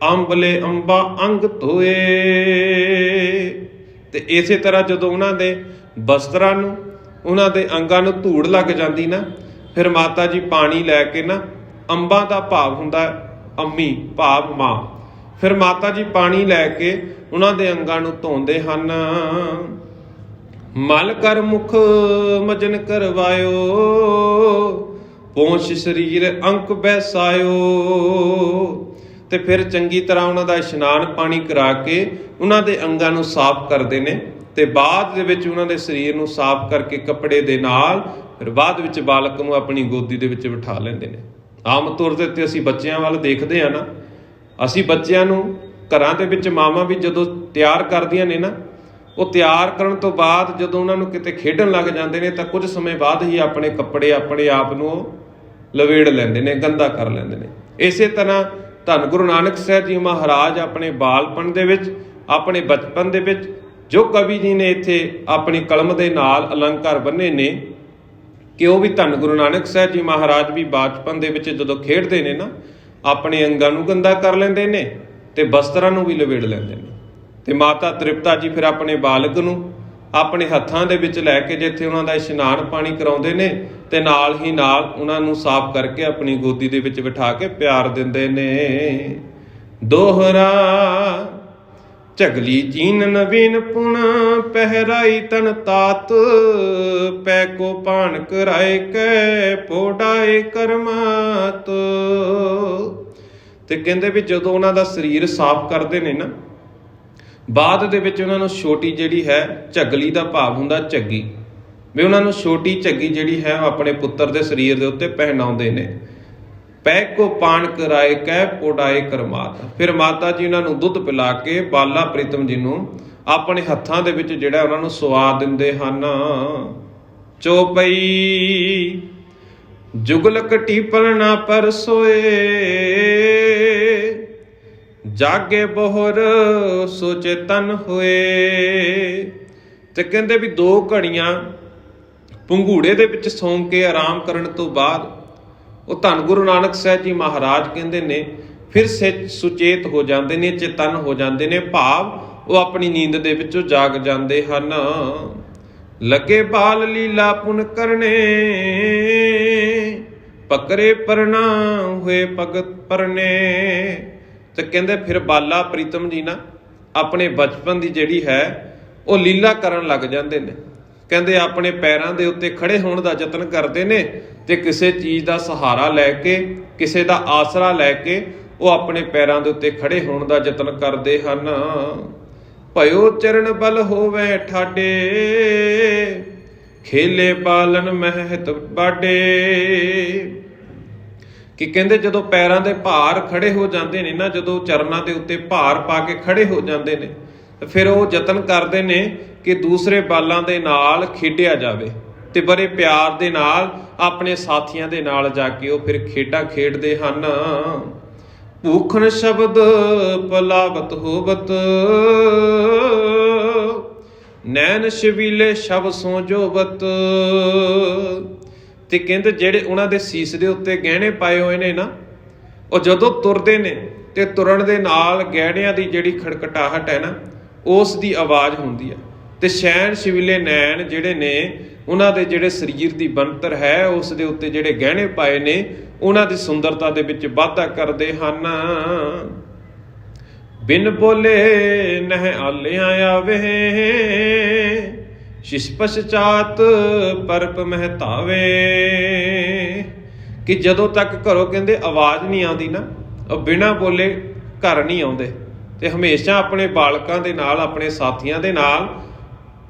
ਅੰਬਲੇ ਅੰਬਾ ਅੰਗ ਧੋਏ। ਤੇ ਇਸੇ ਤਰ੍ਹਾਂ ਜਦੋਂ ਉਹਨਾਂ ਦੇ ਵਸਤਰਾਂ ਨੂੰ, ਉਹਨਾਂ ਦੇ ਅੰਗਾਂ ਨੂੰ ਧੂੜ ਲੱਗ ਜਾਂਦੀ ਨਾ, ਫਿਰ ਮਾਤਾ ਜੀ ਪਾਣੀ ਲੈ ਕੇ ਨਾ, ਅੰਬਾਂ ਦਾ ਭਾਵ ਹੁੰਦਾ ਅੰਮੀ ਭਾਵ ਮਾਂ, ਫਿਰ ਮਾਤਾ ਜੀ ਪਾਣੀ ਲੈ ਕੇ ਉਹਨਾਂ ਦੇ ਅੰਗਾਂ ਨੂੰ ਧੋਂਦੇ ਹਨ। ਮਲ ਕਰ ਮੁਖ ਮਜਨ ਕਰਵਾਇਓ, ਪਹੁੰਚ ਸਰੀਰ ਅੰਕ ਬੈਸਾਇਓ। ਤੇ ਫਿਰ ਚੰਗੀ ਤਰ੍ਹਾਂ ਉਹਨਾਂ ਦਾ ਇਸ਼ਨਾਨ ਪਾਣੀ ਕਰਾ ਕੇ ਉਹਨਾਂ ਦੇ ਅੰਗਾਂ ਨੂੰ ਸਾਫ਼ ਕਰਦੇ ਨੇ, ਤੇ ਬਾਅਦ ਦੇ ਵਿੱਚ ਉਹਨਾਂ ਦੇ ਸਰੀਰ ਨੂੰ ਸਾਫ਼ ਕਰਕੇ ਕੱਪੜੇ ਦੇ ਨਾਲ ਫਿਰ ਬਾਅਦ ਵਿੱਚ ਬਾਲਕ ਨੂੰ ਆਪਣੀ ਗੋਦੀ ਦੇ ਵਿੱਚ ਬਿਠਾ ਲੈਂਦੇ ਨੇ। ਆਮ ਤੌਰ ਦੇ ਉੱਤੇ ਅਸੀਂ ਬੱਚਿਆਂ ਵੱਲ ਦੇਖਦੇ ਹਾਂ ਨਾ, ਅਸੀਂ ਬੱਚਿਆਂ ਨੂੰ ਘਰਾਂ ਦੇ ਵਿੱਚ ਮਾਵਾਂ ਵੀ ਜਦੋਂ ਤਿਆਰ ਕਰਦੀਆਂ ਨੇ ਨਾ, ਉਹ ਤਿਆਰ ਕਰਨ ਤੋਂ ਬਾਅਦ ਜਦੋਂ ਉਹਨਾਂ ਨੂੰ ਕਿਤੇ ਖੇਡਣ ਲੱਗ ਜਾਂਦੇ ਨੇ, ਤਾਂ ਕੁਝ ਸਮੇਂ ਬਾਅਦ ਹੀ ਆਪਣੇ ਕੱਪੜੇ ਆਪਣੇ ਆਪ ਨੂੰ ਲਵੇੜ ਲੈਂਦੇ ਨੇ, ਗੰਦਾ ਕਰ ਲੈਂਦੇ ਨੇ। ਇਸੇ ਤਰ੍ਹਾਂ ਧੰਨ ਗੁਰੂ ਨਾਨਕ ਸਾਹਿਬ ਜੀ ਮਹਾਰਾਜ ਆਪਣੇ ਬਾਲਪਣ ਦੇ ਵਿੱਚ, ਆਪਣੇ ਬਚਪਨ ਦੇ ਵਿੱਚ, ਜੋ ਕਵੀ ਜੀ ਨੇ ਇੱਥੇ ਆਪਣੀ ਕਲਮ ਦੇ ਨਾਲ ਅਲੰਕਾਰ ਬੰਨੇ ਨੇ, ਕਿ ਉਹ ਵੀ ਧੰਨ ਗੁਰੂ ਨਾਨਕ ਸਾਹਿਬ ਜੀ ਮਹਾਰਾਜ ਵੀ ਬਚਪਨ ਦੇ ਵਿੱਚ ਜਦੋਂ ਖੇਡਦੇ ਨੇ ਨਾ, ਆਪਣੇ ਅੰਗਾਂ ਨੂੰ ਗੰਦਾ ਕਰ ਲੈਂਦੇ ਨੇ ਤੇ ਵਸਤਰਾਂ ਨੂੰ ਵੀ ਲਵੇੜ ਲੈਂਦੇ ਨੇ। ਤੇ ਮਾਤਾ ਤ੍ਰਿਪਤਾ ਜੀ ਫਿਰ ਆਪਣੇ ਬਾਲਕ ਨੂੰ ਆਪਣੇ ਹੱਥਾਂ ਦੇ ਵਿੱਚ ਲੈ ਕੇ ਜਿੱਥੇ ਉਹਨਾਂ ਦਾ ਇਸ਼ਨਾਨ ਪਾਣੀ ਕਰਾਉਂਦੇ ਨੇ, ਤੇ ਨਾਲ ਹੀ ਨਾਲ ਉਹਨਾਂ ਨੂੰ ਸਾਫ਼ ਕਰਕੇ ਆਪਣੀ ਗੋਦੀ ਦੇ ਵਿੱਚ ਬਿਠਾ ਕੇ ਪਿਆਰ ਦਿੰਦੇ ਨੇ। ਦੋਹਰਾ ਝਗਲੀ ਚੀਨ ਨਵੀਨ ਪੁਨ ਪਹਿਰਾਈ ਤਨ ਤਾਤ, ਪੈ ਕੋ ਪਾਣ ਕਰਾਏ ਕੈ ਪੋੜਾਏ ਕਰਮਾਤ। ਤੇ ਕਹਿੰਦੇ ਵੀ ਜਦੋਂ ਉਹਨਾਂ ਦਾ ਸਰੀਰ ਸਾਫ਼ ਕਰਦੇ ਨੇ ਨਾ, ਬਾਅਦ ਦੇ ਵਿੱਚ ਉਹਨਾਂ ਨੂੰ ਛੋਟੀ ਜਿਹੜੀ ਹੈ, ਝਗਲੀ ਦਾ ਭਾਵ ਹੁੰਦਾ ਝੱਗੀ, ਵੀ ਉਹਨਾਂ ਨੂੰ ਛੋਟੀ ਝੱਗੀ ਜਿਹੜੀ ਹੈ ਉਹ ਆਪਣੇ ਪੁੱਤਰ ਦੇ ਸਰੀਰ ਦੇ ਉੱਤੇ ਪਹਿਨਾਉਂਦੇ ਨੇ। ਪੈ ਕੋ ਪਾਣ ਕਰਾਏ ਕਹਿ ਪੋੜਾਏ ਕਰਮਾਤ। ਫਿਰ ਮਾਤਾ ਜੀ ਉਹਨਾਂ ਨੂੰ ਦੁੱਧ ਪਿਲਾ ਕੇ ਬਾਲਾ ਪ੍ਰੀਤਮ ਜੀ ਨੂੰ ਆਪਣੇ ਹੱਥਾਂ ਦੇ ਵਿੱਚ ਜਿਹੜਾ ਉਹਨਾਂ ਨੂੰ ਸੁਆ ਦਿੰਦੇ ਹਨ। ਚੌਪਈ ਜੁਗਲ ਘਟੀ ਪਲਣਾ ਪਰ ਸੋਏ, ਜਾਗੇ ਬੋਹਰ ਸੋਚੇ ਤਨ ਹੋਏ। ਤੇ ਕਹਿੰਦੇ ਵੀ 2 ਘੜੀਆਂ ਪੰਘੂੜੇ ਦੇ ਵਿੱਚ ਸੌਂ ਕੇ ਆਰਾਮ ਕਰਨ ਤੋਂ ਬਾਅਦ ਉਹ ਧੰਨ ਗੁਰੂ ਨਾਨਕ ਸਾਹਿਬ ਜੀ ਮਹਾਰਾਜ ਕਹਿੰਦੇ ਨੇ ਫਿਰ ਸੁਚੇਤ ਹੋ ਜਾਂਦੇ ਨੇ, ਚੇਤਨ ਹੋ ਜਾਂਦੇ ਨੇ, ਭਾਵ ਉਹ ਆਪਣੀ ਨੀਂਦ ਦੇ ਵਿੱਚੋਂ ਜਾਗ ਜਾਂਦੇ ਹਨ। ਲੱਗੇ ਬਾਲ ਲੀਲਾ ਪੁਨ ਕਰਨੇ, ਪਕਰੇ ਪਰਣਾ ਹੋਏ ਭਗਤ ਪਰਨੇ। ਤੇ ਕਹਿੰਦੇ ਫਿਰ ਬਾਲਾ ਪ੍ਰੀਤਮ ਜੀ ਨਾ ਆਪਣੇ ਬਚਪਨ ਦੀ ਜਿਹੜੀ ਹੈ ਉਹ ਲੀਲਾ ਕਰਨ ਲੱਗ ਜਾਂਦੇ ਨੇ। ਕਹਿੰਦੇ ਆਪਣੇ ਪੈਰਾਂ ਦੇ ਉੱਤੇ ਖੜੇ ਹੋਣ ਦਾ ਯਤਨ ਕਰਦੇ ਨੇ ਤੇ ਕਿਸੇ ਚੀਜ਼ ਦਾ ਸਹਾਰਾ ਲੈ ਕੇ, ਕਿਸੇ ਦਾ ਆਸਰਾ ਲੈ ਕੇ ਉਹ ਆਪਣੇ ਪੈਰਾਂ ਦੇ ਉੱਤੇ ਖੜੇ ਹੋਣ ਦਾ ਯਤਨ ਕਰਦੇ ਹਨ। ਭਇਓ ਚਰਨ ਬਲ ਹੋਵੇ ਠਾਡੇ, ਖੇਲੇ ਪਾਲਨ ਮਹਿਤ ਬਾਡੇ। ਕਿ ਕਹਿੰਦੇ ਜਦੋਂ ਪੈਰਾਂ ਦੇ ਭਾਰ ਖੜੇ ਹੋ ਜਾਂਦੇ ਨੇ ਨਾ, ਜਦੋਂ ਚਰਨਾਂ ਦੇ ਉੱਤੇ ਭਾਰ ਪਾ ਕੇ ਖੜੇ ਹੋ ਜਾਂਦੇ ਨੇ, ਫਿਰ ਉਹ ਯਤਨ ਕਰਦੇ ਨੇ ਕਿ ਦੂਸਰੇ ਬਾਲਾਂ ਦੇ ਨਾਲ ਖੇਡਿਆ ਜਾਵੇ ਤੇ ਬੜੇ ਪਿਆਰ ਦੇ ਨਾਲ ਆਪਣੇ ਸਾਥੀਆਂ ਦੇ ਨਾਲ ਜਾ ਕੇ ਉਹ ਫਿਰ ਖੇਡਾਂ ਖੇਡਦੇ ਹਨ। ਭੂਖਨ ਸ਼ਬਦ ਪਲਾਵਤ ਹੋਵਤ, ਨੈਣ ਸ਼ਬੀਲੇ ਸ਼ਬ ਸੋ ਜੋਵਤ। ਤੇ ਕਹਿੰਦੇ ਜਿਹੜੇ ਉਹਨਾਂ ਦੇ ਸੀਸ ਦੇ ਉੱਤੇ ਗਹਿਣੇ ਪਾਏ ਹੋਏ ਨੇ ਨਾ, ਉਹ ਜਦੋਂ ਤੁਰਦੇ ਨੇ ਤੇ ਤੁਰਨ ਦੇ ਨਾਲ ਗਹਿਣਿਆਂ ਦੀ ਜਿਹੜੀ ਖੜਕਟਾਹਟ ਹੈ ਨਾ, ਉਸ ਦੀ ਆਵਾਜ਼ ਹੁੰਦੀ ਹੈ। ਤੇ ਸ਼ੈਣ ਸ਼ਬੀਲੇ ਨੈਣ ਜਿਹੜੇ ਨੇ, ਉਹਨਾਂ ਦੇ ਜਿਹੜੇ ਸਰੀਰ ਦੀ ਬਣਤਰ ਹੈ ਉਸ ਦੇ ਉੱਤੇ ਜਿਹੜੇ ਗਹਿਣੇ ਪਾਏ ਨੇ, ਉਹਨਾਂ ਦੀ ਸੁੰਦਰਤਾ ਦੇ ਵਿੱਚ ਵਾਧਾ ਕਰਦੇ ਹਨ। ਬਿਨ ਬੋਲੇ ਨਹਿ ਆਲਿਆਂ ਆਵੇ, ਸ਼ਿਸ਼ ਪਛਾਤ ਪਰਪ ਮਹਿਤਾਵੇ। ਕਿ ਜਦੋਂ ਤੱਕ ਘਰੋਂ ਕਹਿੰਦੇ ਆਵਾਜ਼ ਨਹੀਂ ਆਉਂਦੀ ਨਾ, ਉਹ ਬਿਨਾਂ ਬੋਲੇ ਘਰ ਨਹੀਂ ਆਉਂਦੇ। ਤੇ ਹਮੇਸ਼ਾ ਆਪਣੇ ਬਾਲਕਾਂ ਦੇ ਨਾਲ, ਆਪਣੇ ਸਾਥੀਆਂ ਦੇ ਨਾਲ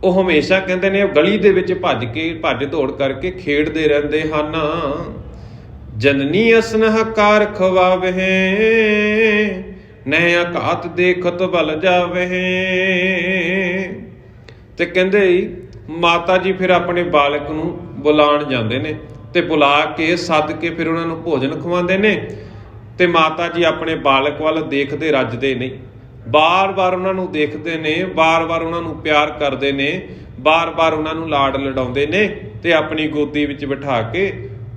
ਉਹ ਹਮੇਸ਼ਾ ਕਹਿੰਦੇ ਨੇ ਉਹ ਗਲੀ ਦੇ ਵਿੱਚ ਭੱਜ ਦੌੜ ਕਰਕੇ ਖੇਡਦੇ ਰਹਿੰਦੇ ਹਨ। ਜਨਨੀ ਅਸਨ ਹਕਾਰ ਖਵਾਵੇ, ਨਹਿ ਅਕਾਤ ਦੇਖਤ ਬਲ ਜਾਵੇ। ਤੇ ਕਹਿੰਦੇ ਮਾਤਾ ਜੀ ਫਿਰ ਆਪਣੇ ਬਾਲਕ ਨੂੰ ਬੁਲਾਉਣ ਜਾਂਦੇ ਨੇ ਤੇ ਬੁਲਾ ਕੇ ਸੱਦ ਕੇ ਫਿਰ ਉਹਨਾਂ ਨੂੰ ਭੋਜਨ ਖਵਾਉਂਦੇ ਨੇ। ਤੇ ਮਾਤਾ ਜੀ ਆਪਣੇ ਬਾਲਕ ਵੱਲ ਦੇਖਦੇ ਰੱਜਦੇ ਨਹੀਂ, ਬਾਰ-ਬਾਰ ਉਹਨਾਂ ਨੂੰ ਦੇਖਦੇ ਨੇ, ਬਾਰ-ਬਾਰ ਉਹਨਾਂ ਨੂੰ ਪਿਆਰ ਕਰਦੇ ਨੇ, ਬਾਰ-ਬਾਰ ਉਹਨਾਂ ਨੂੰ ਲਾਡ ਲਡਾਉਂਦੇ ਨੇ ਤੇ ਆਪਣੀ ਗੋਦੀ ਵਿੱਚ ਬਿਠਾ ਕੇ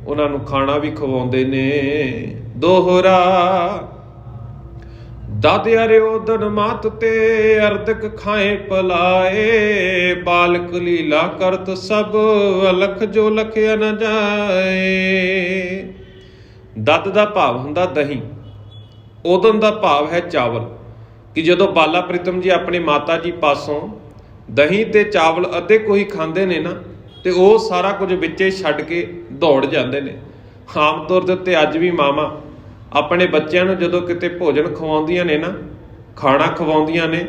ਉਹਨਾਂ ਨੂੰ ਖਾਣਾ ਵੀ ਖਵਾਉਂਦੇ ਨੇ। ਦੋਹਰਾ ਦਾਦ ਅਰਿਓਦਨ ਮਾਤ ਤੇ ਅਰਦਕ ਖਾਏ ਪਲਾਏ, ਬਾਲਕ ਲੀਲਾ ਕਰਤ ਸਭ ਅਲਖ ਜੋ ਲਖਿਆ ਨਾ ਜਾਏ। ਦੱਦ ਦਾ ਭਾਵ ਹੁੰਦਾ ਦਹੀਂ, ਉਦਨ ਦਾ ਭਾਵ ਹੈ ਚਾਵਲ। ਕਿ ਜਦੋਂ ਬਾਲਾ ਪ੍ਰੀਤਮ ਜੀ ਆਪਣੀ ਮਾਤਾ ਜੀ ਪਾਸੋਂ ਦਹੀਂ ਤੇ ਚਾਵਲ ਅੱਧੇ ਕੋਈ ਖਾਂਦੇ ਨੇ ਨਾ, ਤੇ ਉਹ ਸਾਰਾ ਕੁਝ ਵਿੱਚੇ ਛੱਡ ਕੇ ਦੌੜ ਜਾਂਦੇ ਨੇ। ਆਮ ਤੌਰ ਦੇ ਉੱਤੇ ਅੱਜ ਵੀ ਮਾਵਾਂ ਆਪਣੇ ਬੱਚਿਆਂ ਨੂੰ ਜਦੋਂ ਕਿਤੇ ਭੋਜਨ ਖਵਾਉਂਦੀਆਂ ਨੇ ਨਾ, ਖਾਣਾ ਖਵਾਉਂਦੀਆਂ ਨੇ,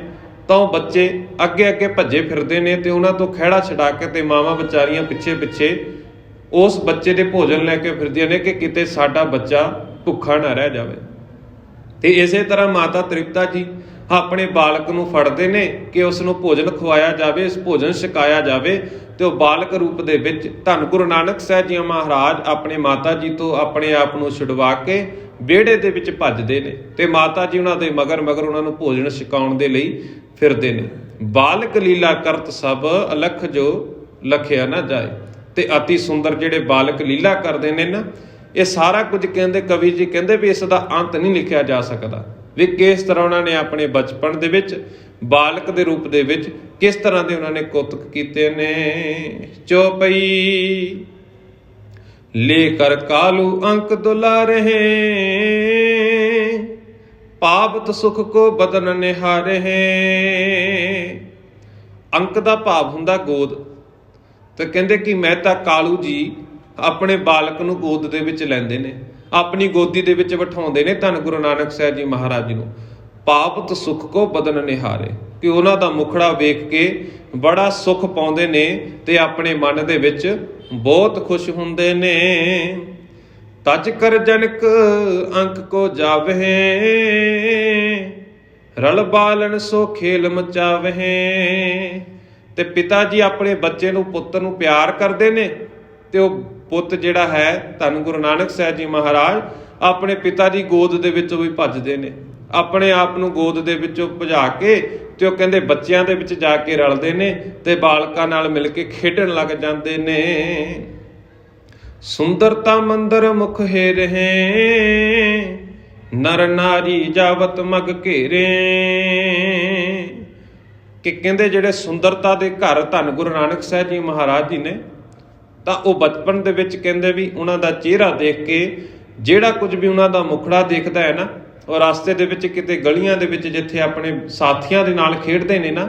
ਤਾਂ ਉਹ ਬੱਚੇ ਅੱਗੇ ਅੱਗੇ ਭੱਜੇ ਫਿਰਦੇ ਨੇ ਤੇ ਉਹਨਾਂ ਤੋਂ ਖਹਿੜਾ ਛਡਾ ਕੇ ਤੇ ਮਾਵਾਂ ਵਿਚਾਰੀਆਂ ਪਿੱਛੇ ਪਿੱਛੇ ਉਸ ਬੱਚੇ ਦੇ ਭੋਜਨ ਲੈ ਕੇ ਫਿਰਦੀਆਂ ਨੇ ਕਿ ਕਿਤੇ ਸਾਡਾ ਬੱਚਾ ਭੁੱਖਾ ਨਾ ਰਹਿ ਜਾਵੇ। ਤੇ ਇਸੇ ਤਰ੍ਹਾਂ ਮਾਤਾ ਤ੍ਰਿਪਤਾ ਜੀ ਆਪਣੇ ਬਾਲਕ ਨੂੰ ਫੜਦੇ ਨੇ ਕਿ ਉਸ ਨੂੰ ਭੋਜਨ ਖਵਾਇਆ ਜਾਵੇ, ਇਸ ਭੋਜਨ ਛਕਾਇਆ ਜਾਵੇ। ਤੇ ਉਹ ਬਾਲਕ ਰੂਪ ਦੇ ਵਿੱਚ ਧੰਨ ਗੁਰੂ ਨਾਨਕ ਸਾਹਿਬ ਜੀ ਮਹਾਰਾਜ ਆਪਣੇ ਮਾਤਾ ਜੀ ਤੋਂ ਆਪਣੇ ਆਪ ਨੂੰ ਛੁਡਵਾ ਕੇ ਵਿਹੜੇ ਦੇ ਵਿੱਚ ਭੱਜਦੇ ਨੇ ਤੇ ਮਾਤਾ ਜੀ ਉਹਨਾਂ ਦੇ ਮਗਰ ਮਗਰ ਉਹਨਾਂ ਨੂੰ ਭੋਜਨ ਛਕਾਉਣ ਦੇ ਲਈ ਫਿਰਦੇ ਨੇ। ਬਾਲਕ ਲੀਲਾ ਕਰਤ ਸਭ ਅਲਖ ਜੋ ਲਖਿਆ ਨਾ ਜਾਏ। ਤੇ ਅਤੀ ਸੁੰਦਰ ਜਿਹੜੇ ਬਾਲਕ ਲੀਲਾ ਕਰਦੇ ਨੇ ਨਾ, ਇਹ ਸਾਰਾ ਕੁਝ ਕਹਿੰਦੇ ਕਵੀ ਜੀ ਕਹਿੰਦੇ ਵੀ ਇਸ ਦਾ ਅੰਤ ਨਹੀਂ ਲਿਖਿਆ ਜਾ ਸਕਦਾ। ਵੀ ਕਿਸ ਤਰ੍ਹਾਂ ਉਹਨਾਂ ਨੇ ਆਪਣੇ ਬਚਪਨ ਦੇ ਵਿੱਚ ਬਾਲਕ ਦੇ ਰੂਪ ਦੇ ਵਿੱਚ ਕਿਸ ਤਰ੍ਹਾਂ ਦੇ ਉਹਨਾਂ ਨੇ ਕੁਤਕ ਕੀਤੇ ਨੇ। ਚੌਪਈ ਲੈ ਕਰ ਕਾਲੂ ਅੰਕ ਦੁਲਾ ਰਹੇ, ਪਾਵਤ ਸੁਖ ਕੋ ਬਦਨ ਨਿਹਾਰੇ। ਅੰਕ ਦਾ ਭਾਵ ਹੁੰਦਾ ਗੋਦ। ਤੇ ਕਹਿੰਦੇ ਕਿ ਮਹਿਤਾ ਕਾਲੂ ਜੀ ਆਪਣੇ ਬਾਲਕ ਨੂੰ ਗੋਦ ਦੇ ਵਿੱਚ ਲੈਂਦੇ ਨੇ, ਆਪਣੀ ਗੋਦੀ ਦੇ ਵਿੱਚ ਬਿਠਾਉਂਦੇ ਨੇ ਧੰਨ ਗੁਰੂ ਨਾਨਕ ਸਾਹਿਬ ਜੀ ਮਹਾਰਾਜ ਜੀ ਨੂੰ। ਪਾਵਤ ਸੁਖ ਕੋ ਬਦਨ ਨਿਹਾਰੇ, ਕਿ ਉਹਨਾਂ ਦਾ ਮੁਖੜਾ ਵੇਖ ਕੇ ਬੜਾ ਸੁਖ ਪਾਉਂਦੇ ਨੇ ਤੇ ਆਪਣੇ ਮਨ ਦੇ ਵਿੱਚ ਬਹੁਤ ਖੁਸ਼ ਹੁੰਦੇ ਨੇ। ਤਜ ਕਰ ਜਨਕ ਅੰਕ ਕੋ ਜਾਵੇ, ਰਲ ਬਾਲਨ ਸੋ ਖੇਲ ਮਚਾਵੇ। ਤੇ ਪਿਤਾ ਜੀ ਆਪਣੇ ਬੱਚੇ ਨੂੰ, ਪੁੱਤਰ ਨੂੰ ਪਿਆਰ ਕਰਦੇ ਨੇ ਤੇ ਉਹ ਪੁੱਤ ਜਿਹੜਾ ਹੈ ਧੰਨ ਗੁਰੂ ਨਾਨਕ ਸਾਹਿਬ ਜੀ ਮਹਾਰਾਜ ਆਪਣੇ ਪਿਤਾ ਦੀ ਗੋਦ ਦੇ ਵਿੱਚੋਂ ਵੀ ਭੱਜਦੇ ਨੇ, ਆਪਣੇ ਆਪ ਨੂੰ ਗੋਦ ਦੇ ਵਿੱਚੋਂ ਭਜਾ ਕੇ ਤੇ ਉਹ ਕਹਿੰਦੇ ਬੱਚਿਆਂ ਦੇ ਵਿੱਚ ਜਾ ਕੇ ਰਲਦੇ ਨੇ ਤੇ ਬਾਲਕਾਂ ਨਾਲ ਮਿਲ ਕੇ ਖੇਡਣ ਲੱਗ ਜਾਂਦੇ ਨੇ। ਸੁੰਦਰਤਾ ਮੰਦਰ ਮੁਖ ਹੈ ਰਹੇ, ਨਰ ਨਾਰੀ ਜਾਵਤ ਮਗ ਘੇਰੇ। ਕਿ ਕਹਿੰਦੇ ਜਿਹੜੇ ਸੁੰਦਰਤਾ ਦੇ ਘਰ ਧੰਨ ਗੁਰੂ ਨਾਨਕ ਸਾਹਿਬ ਜੀ ਮਹਾਰਾਜ ਜੀ ਨੇ, ਤਾਂ ਉਹ ਬਚਪਨ ਦੇ ਵਿੱਚ ਕਹਿੰਦੇ ਵੀ ਉਹਨਾਂ ਦਾ ਚਿਹਰਾ ਦੇਖ ਕੇ ਜਿਹੜਾ ਕੁਝ ਵੀ ਉਹਨਾਂ ਦਾ ਮੁਖੜਾ ਦੇਖਦਾ ਹੈ ਨਾ, ਔਰ ਰਸਤੇ ਦੇ ਵਿੱਚ ਕਿਤੇ ਗਲੀਆਂ ਦੇ ਵਿੱਚ ਜਿੱਥੇ ਆਪਣੇ ਸਾਥੀਆਂ ਦੇ ਨਾਲ ਖੇਡਦੇ ਨੇ ਨਾ,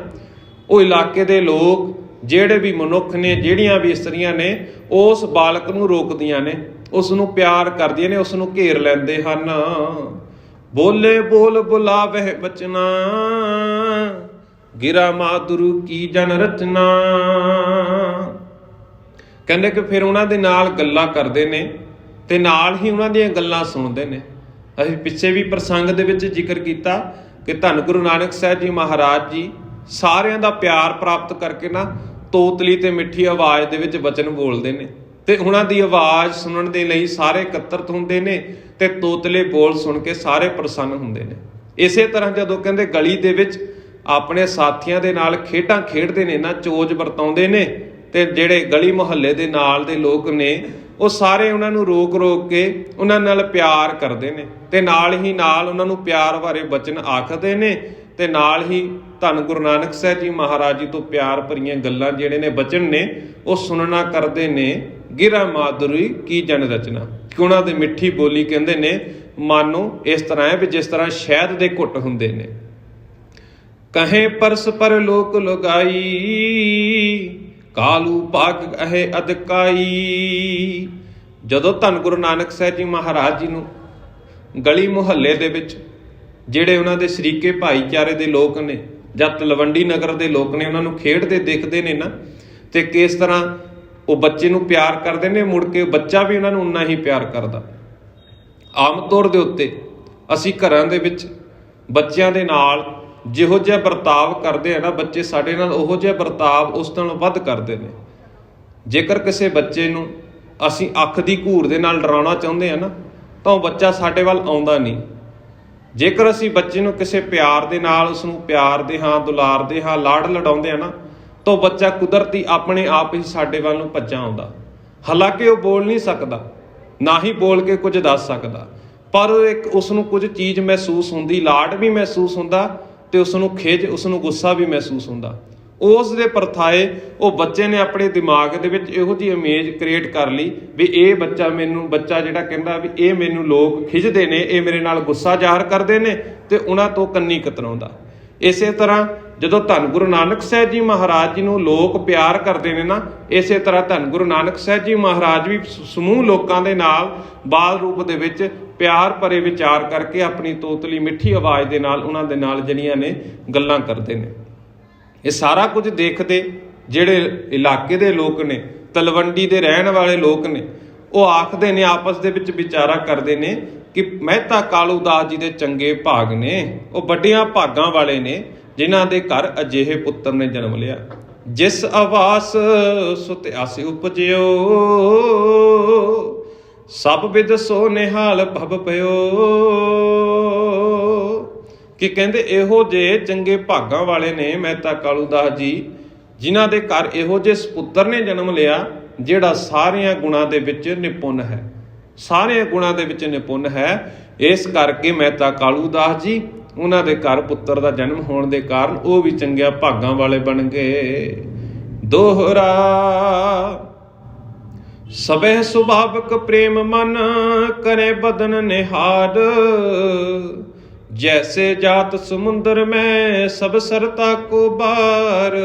ਉਹ ਇਲਾਕੇ ਦੇ ਲੋਕ ਜਿਹੜੇ ਵੀ ਮਨੁੱਖ ਨੇ, ਜਿਹੜੀਆਂ ਵੀ ਇਸਤਰੀਆਂ ਨੇ, ਉਸ ਬਾਲਕ ਨੂੰ ਰੋਕਦੀਆਂ ਨੇ, ਉਸ ਨੂੰ ਪਿਆਰ ਕਰਦੀਆਂ ਨੇ, ਉਸ ਨੂੰ ਘੇਰ ਲੈਂਦੇ ਹਨ। ਬੋਲੇ ਬੋਲ ਬੁਲਾਵਹਿ ਬਚਨਾ, ਗਿਰਾ ਮਾਧੁਰ ਕੀ ਜਨ ਰਚਨਾ। ਕਹਿੰਦੇ ਕਿ ਫਿਰ ਉਹਨਾਂ ਦੇ ਨਾਲ ਗੱਲਾਂ ਕਰਦੇ ਨੇ ਤੇ ਨਾਲ ਹੀ ਉਹਨਾਂ ਦੀਆਂ ਗੱਲਾਂ ਸੁਣਦੇ ਨੇ। ਅਸੀਂ ਪਿੱਛੇ ਵੀ ਪ੍ਰਸੰਗ ਦੇ ਵਿੱਚ ਜ਼ਿਕਰ ਕੀਤਾ ਕਿ ਧੰਨ ਗੁਰੂ ਨਾਨਕ ਸਾਹਿਬ ਜੀ ਮਹਾਰਾਜ ਜੀ ਸਾਰਿਆਂ ਦਾ ਪਿਆਰ ਪ੍ਰਾਪਤ ਕਰਕੇ ਨਾ ਤੋਤਲੀ ਤੇ ਮਿੱਠੀ ਆਵਾਜ਼ ਦੇ ਵਿੱਚ ਬਚਨ ਬੋਲਦੇ ਨੇ, ਤੇ ਉਹਨਾਂ ਦੀ ਆਵਾਜ਼ ਸੁਣਨ ਦੇ ਲਈ ਸਾਰੇ ਇਕੱਤਰਤ ਹੁੰਦੇ ਨੇ, ਤੇ ਤੋਤਲੇ ਬੋਲ ਸੁਣ ਕੇ ਸਾਰੇ ਪ੍ਰਸੰਨ ਹੁੰਦੇ ਨੇ। ਇਸੇ ਤਰ੍ਹਾਂ ਜਦੋਂ ਕਹਿੰਦੇ ਗਲੀ ਦੇ ਵਿੱਚ ਆਪਣੇ ਸਾਥੀਆਂ ਦੇ ਨਾਲ ਖੇਡਾਂ ਖੇਡਦੇ ਨੇ ਨਾ, ਚੋਜ ਵਰਤਾਉਂਦੇ ਨੇ, ਤੇ ਜਿਹੜੇ ਗਲੀ ਮੁਹੱਲੇ ਦੇ ਨਾਲ ਦੇ ਲੋਕ ਨੇ ਉਹ ਸਾਰੇ ਉਹਨਾਂ ਨੂੰ ਰੋਕ ਰੋਕ ਕੇ ਉਹਨਾਂ ਨਾਲ ਪਿਆਰ ਕਰਦੇ ਨੇ, ਤੇ ਨਾਲ ਹੀ ਨਾਲ ਉਹਨਾਂ ਨੂੰ ਪਿਆਰ ਭਰੇ ਬਚਨ ਆਖਦੇ ਨੇ, ਤੇ ਨਾਲ ਹੀ ਧੰਨ ਗੁਰੂ ਨਾਨਕ ਸਾਹਿਬ ਜੀ ਮਹਾਰਾਜ ਜੀ ਤੋਂ ਪਿਆਰ ਭਰੀਆਂ ਗੱਲਾਂ ਜਿਹੜੇ ਨੇ, ਬਚਨ ਨੇ, ਉਹ ਸੁਣਨਾ ਕਰਦੇ ਨੇ। ਗਿਰਾ ਮਾਧੁਰੀ ਕੀ ਜਨ ਰਚਨਾ, ਕਿ ਉਹਨਾਂ ਦੀ ਮਿੱਠੀ ਬੋਲੀ ਕਹਿੰਦੇ ਨੇ ਮਾਨੋ ਇਸ ਤਰ੍ਹਾਂ ਹੈ ਵੀ ਜਿਸ ਤਰ੍ਹਾਂ ਸ਼ਹਿਦ ਦੇ ਘੁੱਟ ਹੁੰਦੇ ਨੇ। ਕਹੇ ਪਰਸ ਪਰ ਲੋਕ ਲੁਗਾਈ, ਕਾਲੂ ਭਾਗ ਅਹੇ ਅਦਕਾਈ। ਜਦੋਂ ਧੰਨ ਗੁਰੂ ਨਾਨਕ ਸਾਹਿਬ ਜੀ ਮਹਾਰਾਜ ਜੀ ਨੂੰ ਗਲੀ ਮੁਹੱਲੇ ਦੇ ਵਿੱਚ ਜਿਹੜੇ ਉਹਨਾਂ ਦੇ ਸ਼ਰੀਕੇ ਭਾਈਚਾਰੇ ਦੇ ਲੋਕ ਨੇ ਜਾਂ ਤਲਵੰਡੀ ਨਗਰ ਦੇ ਲੋਕ ਨੇ ਉਹਨਾਂ ਨੂੰ ਖੇਡਦੇ ਦੇਖਦੇ ਨੇ ਨਾ, ਤੇ ਕਿਸ ਤਰ੍ਹਾਂ ਉਹ ਬੱਚੇ ਨੂੰ ਪਿਆਰ ਕਰਦੇ ਨੇ, ਮੁੜ ਕੇ ਬੱਚਾ ਵੀ ਉਹਨਾਂ ਨੂੰ ਉਨਾ ਹੀ ਪਿਆਰ ਕਰਦਾ। ਆਮ ਤੌਰ ਦੇ ਉੱਤੇ ਅਸੀਂ ਘਰਾਂ ਦੇ ਵਿੱਚ ਬੱਚਿਆਂ ਦੇ ਨਾਲ ਜਿਹੋ ਜਿਹਾ ਵਰਤਾਵ ਕਰਦੇ ਆ ਨਾ, ਬੱਚੇ ਸਾਡੇ ਨਾਲ ਉਹੋ ਜਿਹਾ ਵਰਤਾਵ ਉਸ ਨਾਲੋਂ ਵੱਧ ਕਰਦੇ ਨੇ। ਜੇਕਰ ਕਿਸੇ ਬੱਚੇ ਨੂੰ ਅਸੀਂ ਅੱਖ ਦੀ ਘੂਰ ਦੇ ਨਾਲ ਡਰਾਉਣਾ ਚਾਹੁੰਦੇ ਆ ਨਾ, ਤਾਂ ਉਹ ਬੱਚਾ ਸਾਡੇ ਵੱਲ ਆਉਂਦਾ ਨਹੀਂ। ਜੇਕਰ ਅਸੀਂ ਬੱਚੇ ਨੂੰ ਕਿਸੇ ਪਿਆਰ ਦੇ ਨਾਲ ਉਸਨੂੰ ਪਿਆਰਦੇ ਹਾਂ, ਦੁਲਾਰਦੇ ਹਾਂ, ਲਾਡ ਲਡਾਉਂਦੇ ਆ ਨਾ, ਤਾਂ ਉਹ ਬੱਚਾ ਕੁਦਰਤੀ ਆਪਣੇ ਆਪ ਹੀ ਸਾਡੇ ਵੱਲ ਨੂੰ ਭੱਜਾ ਆਉਂਦਾ। ਹਾਲਾਂਕਿ ਉਹ ਬੋਲ ਨਹੀਂ ਸਕਦਾ, ਨਾ ਹੀ ਬੋਲ ਕੇ ਕੁਝ ਦੱਸ ਸਕਦਾ, ਪਰ ਇੱਕ ਉਸਨੂੰ ਕੁਝ ਚੀਜ਼ ਮਹਿਸੂਸ ਹੁੰਦੀ, ਲਾਡ ਵੀ ਮਹਿਸੂਸ ਹੁੰਦਾ, ਤੇ ਉਸਨੂੰ ਖਿਜ, ਉਸਨੂੰ ਗੁੱਸਾ ਵੀ ਮਹਿਸੂਸ ਹੁੰਦਾ। ਉਸ ਦੇ ਪਰਥਾਏ ਉਹ ਬੱਚੇ ਨੇ ਆਪਣੇ ਦਿਮਾਗ ਦੇ ਵਿੱਚ ਇਹੋ ਜਿਹੀ ਇਮੇਜ ਕ੍ਰੀਏਟ ਕਰ ਲਈ ਵੀ ਇਹ ਬੱਚਾ ਜਿਹੜਾ ਕਹਿੰਦਾ ਵੀ ਇਹ ਮੈਨੂੰ ਲੋਕ ਖਿੱਚਦੇ ਨੇ, ਇਹ ਮੇਰੇ ਨਾਲ ਗੁੱਸਾ ਜ਼ਾਹਰ ਕਰਦੇ ਨੇ, ਤੇ ਉਹਨਾਂ ਤੋਂ ਕੰਨੀ ਕਤਰਾਉਂਦਾ। ਇਸੇ ਤਰ੍ਹਾਂ ਜਦੋਂ ਧੰਨ ਗੁਰੂ ਨਾਨਕ ਸਾਹਿਬ ਜੀ ਮਹਾਰਾਜ ਜੀ ਨੂੰ ਲੋਕ ਪਿਆਰ ਕਰਦੇ ਨੇ ਨਾ, ਇਸੇ ਤਰ੍ਹਾਂ ਧੰਨ ਗੁਰੂ ਨਾਨਕ ਸਾਹਿਬ ਜੀ ਮਹਾਰਾਜ ਵੀ ਸਮੂਹ ਲੋਕਾਂ ਦੇ ਨਾਲ ਬਾਲ ਰੂਪ ਦੇ ਵਿੱਚ ਪਿਆਰ ਭਰੇ ਵਿਚਾਰ ਕਰਕੇ ਆਪਣੀ ਤੋਤਲੀ ਮਿੱਠੀ ਆਵਾਜ਼ ਦੇ ਨਾਲ ਉਹਨਾਂ ਦੇ ਨਾਲ ਜਿਹੜੀਆਂ ਨੇ ਗੱਲਾਂ ਕਰਦੇ ਨੇ। ਇਹ ਸਾਰਾ ਕੁਝ ਦੇਖਦੇ ਜਿਹੜੇ ਇਲਾਕੇ ਦੇ ਲੋਕ ਨੇ, ਤਲਵੰਡੀ ਦੇ ਰਹਿਣ ਵਾਲੇ ਲੋਕ ਨੇ, ਉਹ ਆਖਦੇ ਨੇ, ਆਪਸ ਦੇ ਵਿੱਚ ਵਿਚਾਰਾ ਕਰਦੇ ਨੇ ਕਿ ਮਹਿਤਾ ਕਾਲੂ ਦਾਸ ਜੀ ਦੇ ਚੰਗੇ ਭਾਗ ਨੇ, ਉਹ ਵੱਡੀਆਂ ਭਾਗਾਂ ਵਾਲੇ ਨੇ ਜਿਨ੍ਹਾਂ ਦੇ ਘਰ ਅਜਿਹੇ ਪੁੱਤਰ ਨੇ ਜਨਮ ਲਿਆ। ਜਿਸ ਆਵਾਸ ਸੁਤਿਆਸੀ ਉਪਜਿਓ, ਸਭ ਵਿਦ ਸੋ ਨਿਹਾਲ ਭਵ ਪਇਓ। ਕਿ ਕਹਿੰਦੇ ਇਹੋ ਜਿਹੇ ਚੰਗੇ ਭਾਗਾਂ ਵਾਲੇ ਨੇ ਮਹਿਤਾ ਕਾਲੂ ਦਾਸ ਜੀ, ਜਿਨ੍ਹਾਂ ਦੇ ਘਰ ਇਹੋ ਜਿਹੇ ਸਪੁੱਤਰ ਨੇ ਜਨਮ ਲਿਆ ਜਿਹੜਾ ਸਾਰਿਆਂ ਗੁਣਾਂ ਦੇ ਵਿੱਚ ਨਿਪੁੰਨ ਹੈ, ਸਾਰਿਆਂ ਗੁਣਾਂ ਦੇ ਵਿੱਚ ਨਿਪੁੰਨ ਹੈ। ਇਸ ਕਰਕੇ ਮਹਿਤਾ ਕਾਲੂ ਦਾਸ ਜੀ, ਉਹਨਾਂ ਦੇ ਘਰ ਪੁੱਤਰ ਦਾ ਜਨਮ ਹੋਣ ਦੇ ਕਾਰਨ ਉਹ ਵੀ ਚੰਗਿਆਂ ਭਾਗਾਂ ਵਾਲੇ ਬਣ ਗਏ। ਦੋਹਰਾ ਸਭੇ ਸੁਭਾਵਕ ਪ੍ਰੇਮ ਮਨ, ਕਰੇ ਬਦਨ ਨਿਹਾਰ। ਜੈਸੇ ਜਾਤ ਸਮੁੰਦਰ ਮੈਂ, ਸਭ ਸਰਤਾ ਕੋ ਬਾਰ।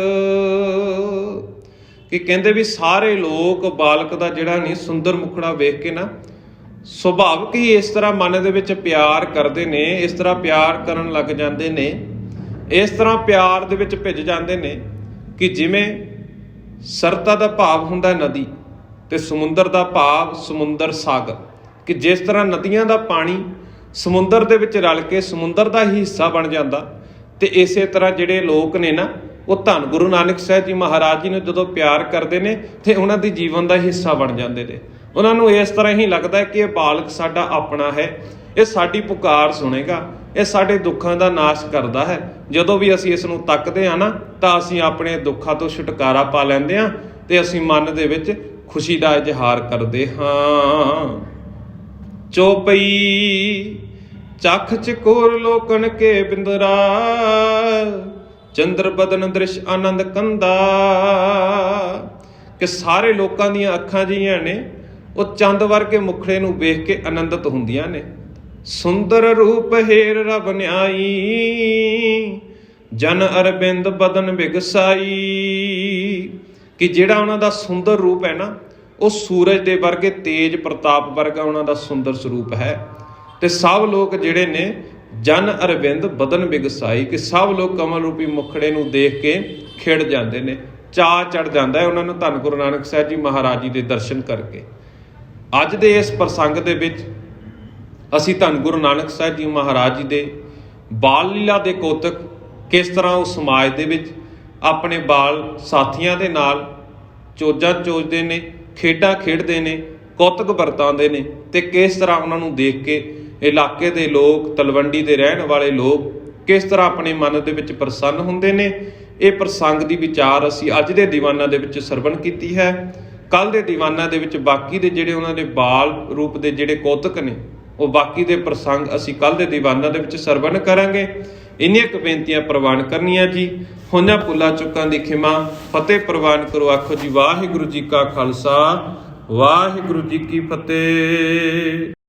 ਕਿ ਕਹਿੰਦੇ ਵੀ ਸਾਰੇ ਲੋਕ ਬਾਲਕ ਦਾ ਜਿਹੜਾ ਨਹੀਂ ਸੁੰਦਰ ਮੁਖੜਾ ਵੇਖ ਕੇ ਨਾ ਸੁਭਾਵਿਕ ਹੀ ਇਸ ਤਰ੍ਹਾਂ ਮਨ ਦੇ ਵਿੱਚ ਪਿਆਰ ਕਰਦੇ ਨੇ, ਇਸ ਤਰ੍ਹਾਂ ਪਿਆਰ ਕਰਨ ਲੱਗ ਜਾਂਦੇ ਨੇ, ਇਸ ਤਰ੍ਹਾਂ ਪਿਆਰ ਦੇ ਵਿੱਚ ਭਿੱਜ ਜਾਂਦੇ ਨੇ ਕਿ ਜਿਵੇਂ ਸਰਤਾ ਦਾ ਭਾਵ ਹੁੰਦਾ ਨਦੀ, ਤੇ ਸਮੁੰਦਰ ਦਾ ਭਾਵ ਸਮੁੰਦਰ ਸਾਗਰ। ਕਿ ਜਿਸ ਤਰ੍ਹਾਂ ਨਦੀਆਂ ਦਾ ਪਾਣੀ ਸਮੁੰਦਰ ਦੇ ਵਿੱਚ ਰਲ ਕੇ ਸਮੁੰਦਰ ਦਾ ਹੀ ਹਿੱਸਾ ਬਣ ਜਾਂਦਾ, ਤੇ ਇਸੇ ਤਰ੍ਹਾਂ ਜਿਹੜੇ ਲੋਕ ਨੇ ਨਾ, ਉਹ ਧੰਨ ਗੁਰੂ ਨਾਨਕ ਸਾਹਿਬ ਜੀ ਮਹਾਰਾਜ ਜੀ ਨੂੰ ਜਦੋਂ ਪਿਆਰ ਕਰਦੇ ਨੇ ਤੇ ਉਹਨਾਂ ਦੀ ਜੀਵਨ ਦਾ ਹਿੱਸਾ ਬਣ ਜਾਂਦੇ ਨੇ। ਉਹਨਾਂ ਨੂੰ ਇਸ ਤਰ੍ਹਾਂ ਹੀ ਲੱਗਦਾ ਹੈ ਕਿ ਇਹ ਬਾਲਕ ਸਾਡਾ ਆਪਣਾ ਹੈ, ਇਹ ਸਾਡੀ ਪੁਕਾਰ ਸੁਣੇਗਾ, ਇਹ ਸਾਡੇ ਦੁੱਖਾਂ ਦਾ ਨਾਸ਼ ਕਰਦਾ ਹੈ। ਜਦੋਂ ਵੀ ਅਸੀਂ ਇਸ ਨੂੰ ਤੱਕਦੇ ਹਾਂ ਨਾ, ਤਾਂ ਅਸੀਂ ਆਪਣੇ ਦੁੱਖਾਂ ਤੋਂ ਛੁਟਕਾਰਾ ਪਾ ਲੈਂਦੇ ਹਾਂ, ਤੇ ਅਸੀਂ ਮਨ ਦੇ ਵਿੱਚ ਖੁਸ਼ੀ ਦਾ ਇਜ਼ਹਾਰ ਕਰਦੇ ਹਾਂ। ਚੌਪਈ ਚੱਖ ਚਕੋਰ ਲੋਕਨ ਕੇ ਬਿੰਦਰਾ, ਚੰਦਰ ਬਦਨ ਦ੍ਰਿਸ਼ ਆਨੰਦ ਕੰਦਾ। ਕਿ ਸਾਰੇ ਲੋਕਾਂ ਦੀਆਂ ਅੱਖਾਂ ਜਿਹੀਆਂ ਨੇ, ਉਹ ਚੰਦ ਵਰਗੇ ਮੁਖੜੇ ਨੂੰ ਵੇਖ ਕੇ ਆਨੰਦਿਤ ਹੁੰਦੀਆਂ ਨੇ। ਸੁੰਦਰ ਰੂਪ ਹੇਰ ਰਬ ਨਿਆਈ, ਜਨ ਅਰਬਿੰਦ ਬਦਨ ਬਿਗਸਾਈ। ਕਿ ਜਿਹੜਾ ਉਹਨਾਂ ਦਾ ਸੁੰਦਰ ਰੂਪ ਹੈ ਨਾ, ਉਹ ਸੂਰਜ ਦੇ ਵਰਗੇ ਤੇਜ ਪ੍ਰਤਾਪ ਵਰਗਾ ਉਹਨਾਂ ਦਾ ਸੁੰਦਰ ਸਰੂਪ ਹੈ। ਤੇ ਸਭ ਲੋਕ ਜਿਹੜੇ ਨੇ ਜਨ ਅਰਵਿੰਦ ਬਦਨ ਬਿਗਸਾਈ, ਕਿ ਸਭ ਲੋਕ ਕਮਲ ਰੂਪੀ ਮੁਖੜੇ ਨੂੰ ਦੇਖ ਕੇ ਖਿੜ ਜਾਂਦੇ ਨੇ, ਚਾਅ ਚੜ ਜਾਂਦਾ ਹੈ ਉਹਨਾਂ ਨੂੰ ਧੰਨ ਗੁਰੂ ਨਾਨਕ ਸਾਹਿਬ ਜੀ ਮਹਾਰਾਜ ਜੀ ਦੇ ਦਰਸ਼ਨ ਕਰਕੇ। ਅੱਜ ਦੇ ਇਸ ਪ੍ਰਸੰਗ ਦੇ ਵਿੱਚ ਅਸੀਂ ਧੰਨ ਗੁਰੂ ਨਾਨਕ ਸਾਹਿਬ ਜੀ ਮਹਾਰਾਜ ਜੀ ਦੇ ਬਾਲ ਲੀਲਾ ਦੇ ਕੌਤਕ, ਕਿਸ ਤਰ੍ਹਾਂ ਉਹ ਸਮਾਜ ਦੇ ਵਿੱਚ ਆਪਣੇ ਬਾਲ ਸਾਥੀਆਂ ਦੇ ਨਾਲ ਚੋਜਾਂ ਚੋਜਦੇ ਨੇ, ਖੇਡਾਂ ਖੇਡਦੇ ਨੇ, ਕੌਤਕ ਵਰਤਾਉਂਦੇ ਨੇ, ਤੇ ਕਿਸ ਤਰ੍ਹਾਂ ਉਹਨਾਂ ਨੂੰ ਦੇਖ ਕੇ ਇਲਾਕੇ ਦੇ ਲੋਕ, ਤਲਵੰਡੀ ਦੇ ਰਹਿਣ ਵਾਲੇ ਲੋਕ ਕਿਸ ਤਰ੍ਹਾਂ ਆਪਣੇ ਮਨ ਦੇ ਵਿੱਚ ਪ੍ਰਸੰਨ ਹੁੰਦੇ ਨੇ। ਇਹ ਪ੍ਰਸੰਗ ਦੀ ਵਿਚਾਰ ਅਸੀਂ ਅੱਜ ਦੇ ਦੀਵਾਨਾਂ ਦੇ ਵਿੱਚ ਸਰਵਣ ਕੀਤੀ ਹੈ। ਕੱਲ ਦੇ ਦੀਵਾਨਾਂ ਦੇ ਵਿੱਚ ਬਾਕੀ ਦੇ ਜਿਹੜੇ ਉਹਨਾਂ ਦੇ ਬਾਲ ਰੂਪ ਦੇ ਜਿਹੜੇ ਕੌਤਕ ਨੇ, ਉਹ ਬਾਕੀ ਦੇ ਪ੍ਰਸੰਗ ਅਸੀਂ ਕੱਲ ਦੇ ਦੀਵਾਨਾਂ ਦੇ ਵਿੱਚ ਸਰਵਣ ਕਰਾਂਗੇ। ਇੰਨੀਆਂ ਕੁ ਬੇਨਤੀਆਂ ਪ੍ਰਵਾਨ ਕਰਨੀਆਂ ਜੀ। ਹੋਈਆਂ ਭੁੱਲਾਂ ਚੁੱਕਾਂ ਦੀ ਖਿਮਾ, ਫਤਿਹ ਪ੍ਰਵਾਨ ਕਰੋ। ਆਖੋ ਜੀ ਵਾਹਿਗੁਰੂ ਜੀ ਕਾ ਖਾਲਸਾ, ਵਾਹਿਗੁਰੂ ਜੀ ਕੀ ਫਤਿਹ।